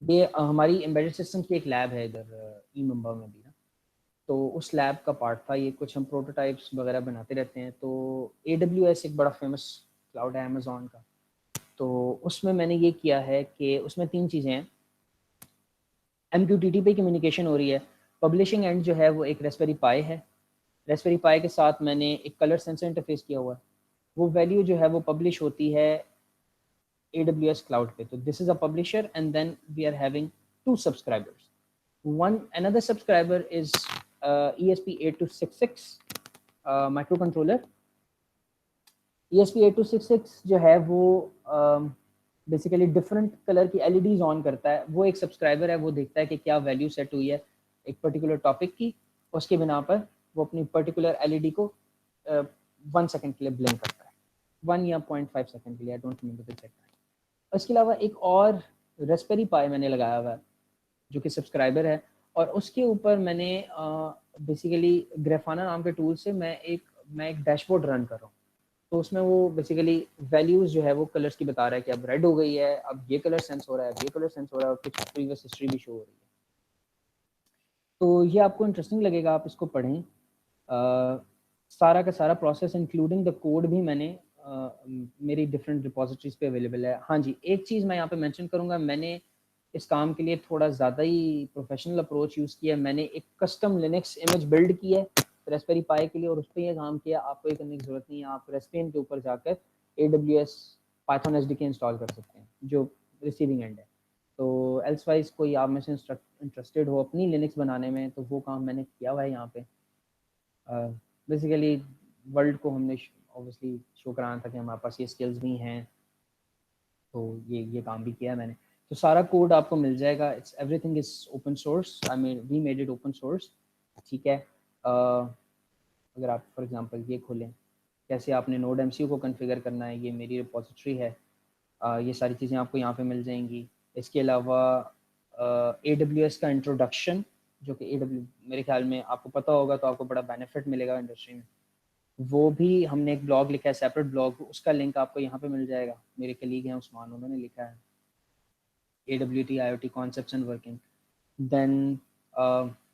ये हमारी एम्बेडेड सिस्टम की एक लैब है इधर ई मंबा में भी ना, तो उस लैब का पार्ट था ये। कुछ हम प्रोटोटाइप्स वगैरह बनाते रहते हैं। तो AWS एक बड़ा फेमस क्लाउड है अमेजोन का, तो उसमें मैंने ये किया है कि उसमें 3 चीज़ें हैं। MQTT पे कम्युनिकेशन हो रही है। पब्लिशिंग एंड जो है वो एक रेस्पबेरी पाई है। रेस्पबेरी पाई के साथ मैंने एक कलर सेंसर इंटरफेस किया हुआ है। वो वैल्यू जो है वो पब्लिश होती है AWS क्लाउड पे। तो this is a publisher and then we are having 2 subscribers. One another subscriber is ESP8266 microcontroller। ESP8266 जो है वो बेसिकली डिफरेंट कलर की LEDs ऑन करता है। वो एक सब्सक्राइबर है, वो देखता है कि क्या वैल्यू सेट हुई है एक पर्टिकुलर टॉपिक की, उसके बिना पर वो अपनी पर्टिकुलर LED को 1 सेकंड के लिए ब्लिंक करता है, 1 या 0.5 सेकंड के लिए, I don't remember the exact time. इसके अलावा एक और रेस्पबेरी पाई मैंने लगाया हुआ है जो कि सब्सक्राइबर है, और उसके ऊपर मैंने बेसिकली ग्राफाना नाम के टूल से मैं एक डैशबोर्ड रन कर रहा हूँ। तो उसमें वो बेसिकली वैल्यूज़ जो है वो कलर्स की बता रहा है कि अब रेड हो गई है, अब ये कलर सेंस हो रहा है, अब ये कलर सेंस हो रहा है, और कुछ प्रीवियस हिस्ट्री भी शो हो रही है। तो ये आपको इंटरेस्टिंग लगेगा, आप इसको पढ़ें। सारा का सारा प्रोसेस इंक्लूडिंग द कोड भी मैंने मेरी डिफरेंट रिपोजिटरीज पे अवेलेबल है। हाँ जी, एक चीज़ मैं यहाँ पे मेंशन करूँगा, मैंने इस काम के लिए थोड़ा ज़्यादा ही प्रोफेशनल अप्रोच यूज़ किया। मैंने एक कस्टम लिनक्स इमेज बिल्ड की है रेस्पबेरी पाई के लिए, और उस पर यह काम किया। आपको ये करने की ज़रूरत नहीं है, आप रेस्पियन के ऊपर जाकर AWS पाइथन SDK इंस्टॉल कर सकते हैं जो रिसीविंग एंड है। तो एल्सवाइज कोई आप में से इंटरेस्टेड हो अपनी लिनक्स बनाने में, तो वो काम मैंने किया हुआ है यहाँ पे। बेसिकली वर्ल्ड को हमने ऑब्वियसली शो कराना था कि हमारे पास ये स्किल्स भी हैं, तो ये काम भी किया है मैंने। तो सारा कोड आपको मिल जाएगा, it's everything is open source, I mean we made it open source, ठीक है। अगर आप फॉर एग्जांपल ये खोलें, कैसे आपने नोड MCU को कॉन्फ़िगर करना है, ये मेरी रिपोजिटरी है। ये सारी चीज़ें आपको यहाँ पे मिल जाएंगी। इसके अलावा AWS का इंट्रोडक्शन, जो कि मेरे ख्याल में आपको पता होगा तो आपको बड़ा बेनिफिट मिलेगा इंडस्ट्री में, वो भी हमने एक ब्लॉग लिखा है, सेपरेट ब्लॉग, उसका लिंक आपको यहाँ पे मिल जाएगा। मेरे कलीग हैं उस्मान, उन्होंने लिखा है AWT IoT Concepts and Working। देन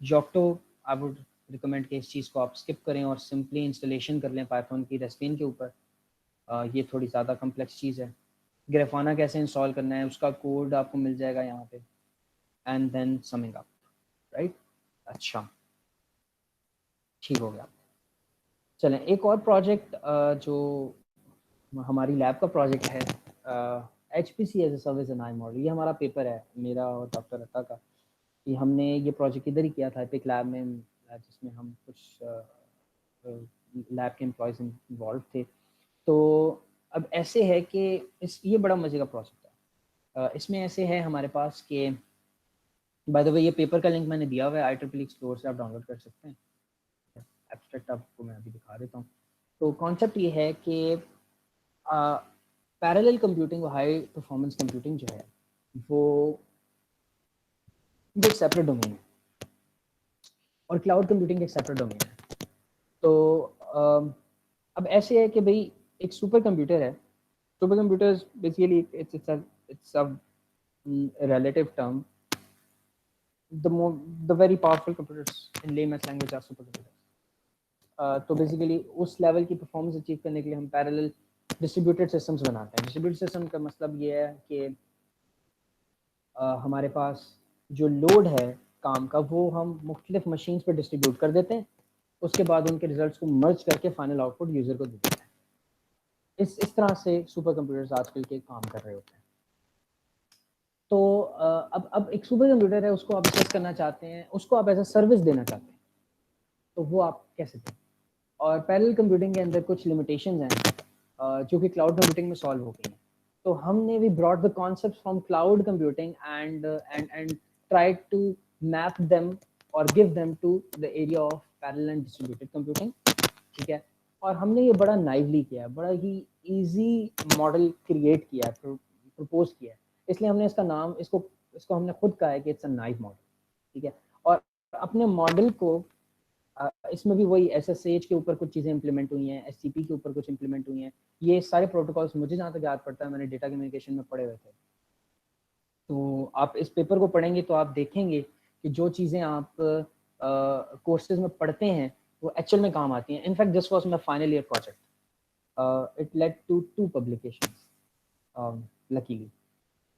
Yocto, आई वुड रिकमेंड कि इस चीज़ को आप स्किप करें और सिंपली इंस्टॉलेशन कर लें पाइथन की रेस्पिन के ऊपर। ये थोड़ी ज़्यादा कम्प्लेक्स चीज़ है। ग्राफाना कैसे इंस्टॉल करना है उसका कोड आपको मिल जाएगा यहाँ पे। And then summing up, right. अच्छा, ठीक हो गया। चलें, एक और प्रोजेक्ट जो हमारी लैब का प्रोजेक्ट है, HPC as a service and I model. ये हमारा पेपर है, मेरा और डॉक्टर अता का। कि हमने ये प्रोजेक्ट इधर ही किया था एपिक लैब में, जिसमें हम कुछ लैब के एम्प्लॉयज़ इन्वॉल्व थे। तो अब ऐसे है कि ये बड़ा मज़े का प्रोजेक्ट है। इसमें ऐसे है हमारे पास कि, बाय द वे ये पेपर का लिंक मैंने दिया हुआ है, IEEE एक्सप्लोर से आप डाउनलोड कर सकते हैं। एब्स्ट्रैक्ट आपको मैं अभी दिखा देता हूँ। तो कॉन्सेप्ट ये है कि पैरेलल कंप्यूटिंग और हाई परफॉर्मेंस कंप्यूटिंग जो है वो एक सेपरेट डोमेन है, और क्लाउड कंप्यूटिंग एक सेपरेट डोमेन है। तो अब ऐसे है कि भाई एक सुपर कंप्यूटर है। Super computers basically it's a relative term, the very powerful computers in layman's language are supercomputers। तो बेसिकली उस लेवल की परफॉर्मेंस अचीव करने के लिए हम पैरेलल डिस्ट्रीब्यूटेड सिस्टम्स बनाते हैं। डिस्ट्रीब्यूटेड सिस्टम का मतलब ये है कि हमारे पास जो लोड है काम का वो हम मुख्तलिफ मशीन्स पर डिस्ट्रीब्यूट कर देते हैं, उसके बाद उनके रिजल्ट्स को मर्ज करके फाइनल आउटपुट यूज़र को दे देते हैं। इस तरह से सुपर कंप्यूटर्स आजकल के काम कर रहे होते हैं। तो अब एक सुपर कंप्यूटर है, उसको आप एक्सेस करना चाहते हैं, उसको आप एज अ सर्विस देना चाहते हैं, तो वो आप कैसे दें। और पैरेलल कंप्यूटिंग के अंदर कुछ लिमिटेशंस हैं जो कि क्लाउड कंप्यूटिंग में सॉल्व हो गई हैं। तो हमने भी brought the concepts from cloud computing and tried to map them और give them to the area of parallel and distributed computing, ठीक है। और हमने ये बड़ा नाइवली किया है, बड़ा ही ईजी मॉडल क्रिएट किया है, प्रपोज किया है। इसलिए हमने इसका नाम, इसको हमने खुद कहा है कि इट्स अ नाइव मॉडल, ठीक है। और अपने मॉडल को इसमें भी वही SSH के ऊपर कुछ चीज़ें इंप्लीमेंट हुई हैं, SCP के ऊपर कुछ इंप्लीमेंट हुई हैं। ये सारे प्रोटोकॉल्स मुझे जहाँ तक याद पड़ता है मैंने डेटा कम्युनिकेशन में पढ़े हुए थे। तो आप इस पेपर को पढ़ेंगे तो आप देखेंगे कि जो चीज़ें आप कोर्सेज में पढ़ते हैं वो एक्चुअल में काम आती हैं। In fact this was my final year project, it led to 2 publications luckily.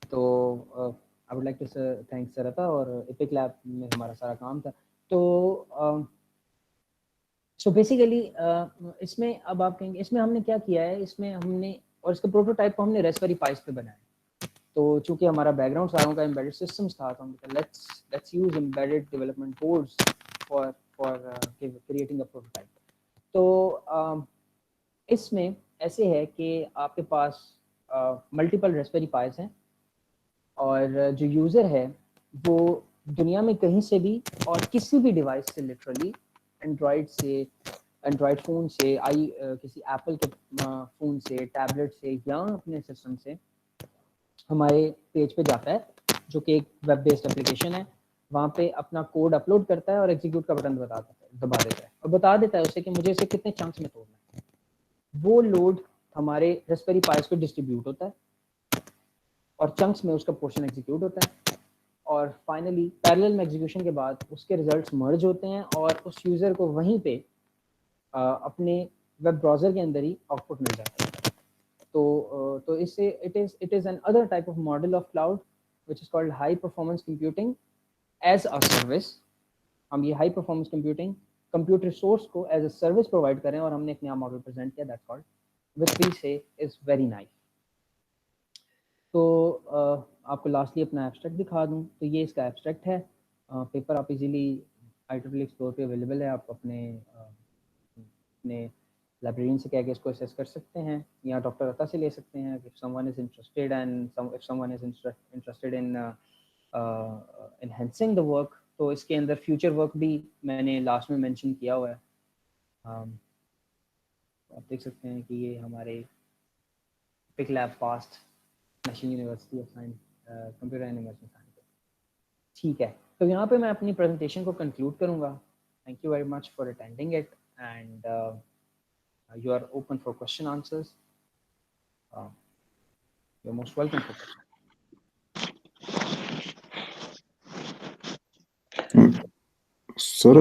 तो I would like to thank सरता और एपिक लैब में हमारा सारा काम था। तो सो बेसिकली इसमें अब आप कहेंगे इसमें हमने क्या किया है, इसमें हमने और इसके प्रोटोटाइप को हमने रेस्पबेरी पाइस पे बनाया। तो चूंकि हमारा बैकग्राउंड सारों का एम्बेडेड सिस्टम्स था तो हम let's use embedded development boards for creating a prototype. तो इसमें ऐसे है कि आपके पास मल्टीपल रेस्पबेरी पाइस हैं और जो यूज़र है वो दुनिया में कहीं से भी और किसी भी डिवाइस से लिटरली एंड्रॉयड फ़ोन से किसी एप्पल के फ़ोन से, टैबलेट से या अपने सिस्टम से हमारे पेज पे जाता है जो कि एक वेब बेस्ड एप्लीकेशन है। वहाँ पे अपना कोड अपलोड करता है और एग्जीक्यूट का बटन दबा देता है और बता देता है उसे कि मुझे इसे कितने चंक्स में तोड़ना है। वो लोड हमारे रास्पबेरी पाइस पे डिस्ट्रीब्यूट होता है और चंक्स में उसका पोर्शन एग्जीक्यूट होता है और फाइनली पैरेलल में एग्जीक्यूशन के बाद उसके रिजल्ट्स मर्ज होते हैं और उस यूज़र को वहीं पे अपने वेब ब्राउज़र के अंदर ही आउटपुट मिल जाता है। तो इससे it is an other type of model of cloud which is called high performance computing as a service. हम ये high performance computing compute resource को एज अ सर्विस प्रोवाइड करें और हमने एक नया मॉडल प्रेजेंट किया that's called which we say is very nice. तो आपको लास्टली अपना एब्स्ट्रैक्ट दिखा दूं तो ये इसका एब्स्ट्रैक्ट है। पेपर आप इजीली IEEE एक्सप्लोर पे अवेलेबल है। आप अपने लाइब्रेरियन से कह के इसको असेस कर सकते हैं या डॉक्टर अता से ले सकते हैं if someone is interested if someone is interested in enhancing the work. तो इसके अंदर फ्यूचर वर्क भी मैंने लास्ट में मेंशन किया हुआ है। आप देख सकते हैं कि ये हमारे PIC lab FAST National University of science computer and immersive science. ठीक है, तो यहाँ पे मैं अपनी प्रेजेंटेशन को कंक्लूड करूँगा। Thank you very much for attending it and you are open for question answers. You're most welcome for questions. Sir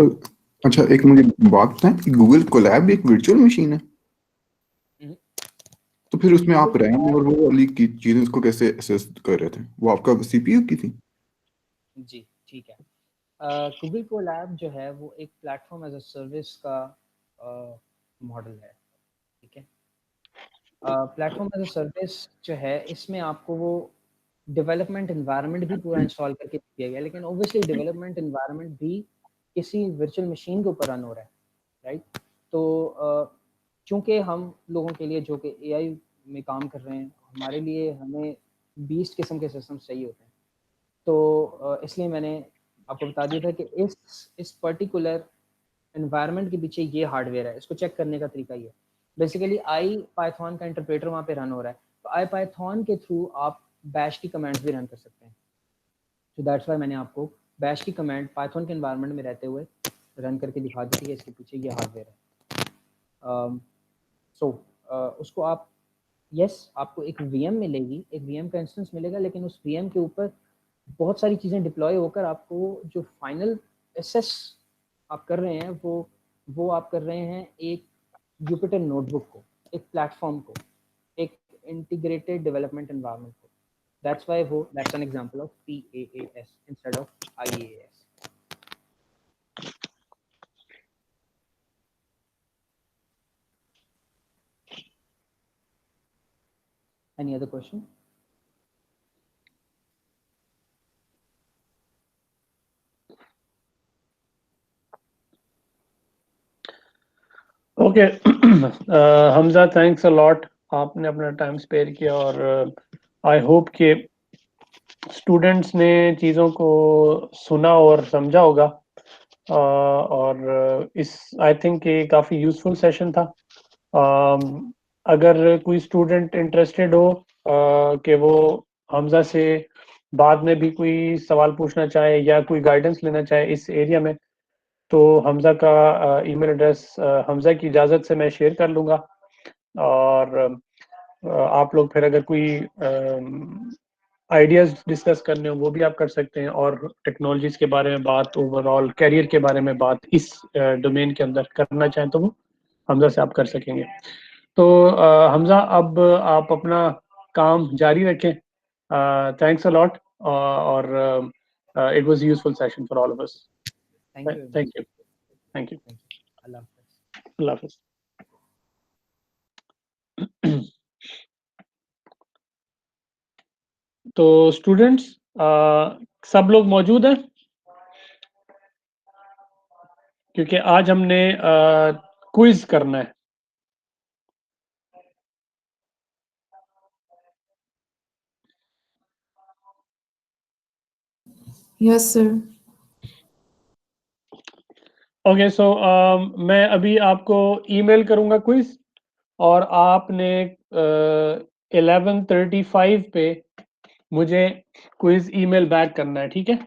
अच्छा एक मुझे बात बताएं कि गूगल कोलैब एक वर्चुअल मशीन है, तो फिर उसमें आप रैम और वो वाली की चीजें को कैसे असेस कर रहे थे? वो आपका CPU की थी? जी ठीक है। गूगल कोलैब जो है वो एक प्लेटफॉर्म एज अ सर्विस का मॉडल है। ठीक है, प्लेटफॉर्म एज अ सर्विस जो है इसमें आपको वो डेवलपमेंट एनवायरनमेंट भी पूरा इंस्टॉल करके दिया गया, लेकिन ऑब्वियसली डेवलपमेंट एनवायरनमेंट भी किसी वर्चुअल मशीन के ऊपर रन हो रहा है, राइट। तो चूंकि हम लोगों के लिए जो कि AI में काम कर रहे हैं, हमारे लिए हमें 20 किस्म के सिस्टम्स चाहिए होते हैं। तो इसलिए मैंने आपको बता दिया था कि इस पर्टिकुलर एनवायरनमेंट के पीछे ये हार्डवेयर है। इसको चेक करने का तरीका ये बेसिकली IPython का इंटरप्रेटर वहाँ पे रन हो रहा है, तो IPython के थ्रू आप बैश की कमांड्स भी रन कर सकते हैं। तो दैट्स वाई मैंने आपको बैश की कमांड पाइथन के एनवायरनमेंट में रहते हुए रन करके दिखा दी कि इसके पीछे ये हार्डवेयर है। उसको आप आपको एक VM मिलेगी, एक VM का इंस्टेंस मिलेगा, लेकिन उस VM के ऊपर बहुत सारी चीज़ें डिप्लॉय होकर आपको जो फाइनल एसेस आप कर रहे हैं वो आप कर रहे हैं एक जुपिटर नोटबुक को, एक प्लेटफॉर्म को, एक इंटीग्रेटेड डेवलपमेंट एनवायरनमेंट को। That's an example of PaaS instead of IaaS. Any other question? Okay Hamza, thanks a lot, आपने अपना टाइम स्पेयर किया और आई होप कि स्टूडेंट्स ने चीज़ों को सुना और समझा होगा और इस आई थिंक ये काफ़ी यूज़फुल सेशन था। अगर कोई स्टूडेंट इंटरेस्टेड हो कि वो हमजा से बाद में भी कोई सवाल पूछना चाहे या कोई गाइडेंस लेना चाहे इस एरिया में, तो हमज़ा का ईमेल एड्रेस हमज़ा की इजाज़त से मैं शेयर कर लूँगा, और आप लोग फिर अगर कोई आइडियाज़ डिस्कस करने हो वो भी आप कर सकते हैं, और टेक्नोलॉजीज़ के बारे में बात, ओवरऑल करियर के बारे में बात इस डोमेन के अंदर करना चाहें तो वो हमज़ा से आप कर सकेंगे। तो हमज़ा, अब आप अपना काम जारी रखें। थैंक्स अ लॉट, और it was useful session for all of us. Thank you. Thank you, thank you. अल्लाह हाफ़िज़। अल्लाह हाफ़िज़। तो स्टूडेंट्स, सब लोग मौजूद हैं? क्योंकि आज हमने क्विज करना है। Yes, sir. ओके, सो मैं अभी आपको ईमेल करूंगा क्विज, और आपने 11:35 पे मुझे क्विज ईमेल बैक करना है, ठीक है?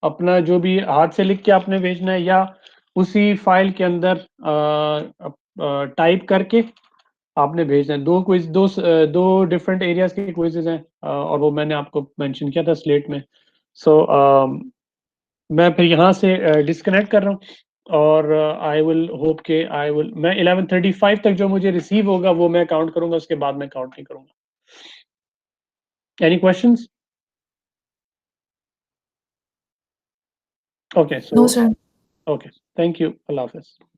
अपना जो भी हाथ से लिख के आपने भेजना है, या उसी फाइल के अंदर टाइप करके आपने भेजना है। दो डिफरेंट एरियाज के क्विजेज हैं, और वो मैंने आपको मेंशन किया था स्लेट में। सो मैं फिर यहाँ से डिस्कनेक्ट कर रहा हूँ, और आई विल होप के मैं 11:35 तक जो मुझे रिसीव होगा वो मैं काउंट करूंगा, उसके बाद मैं काउंट नहीं करूंगा। Any questions? Okay, No, so sir. Okay, thank you, अल्लाह हाफिज़।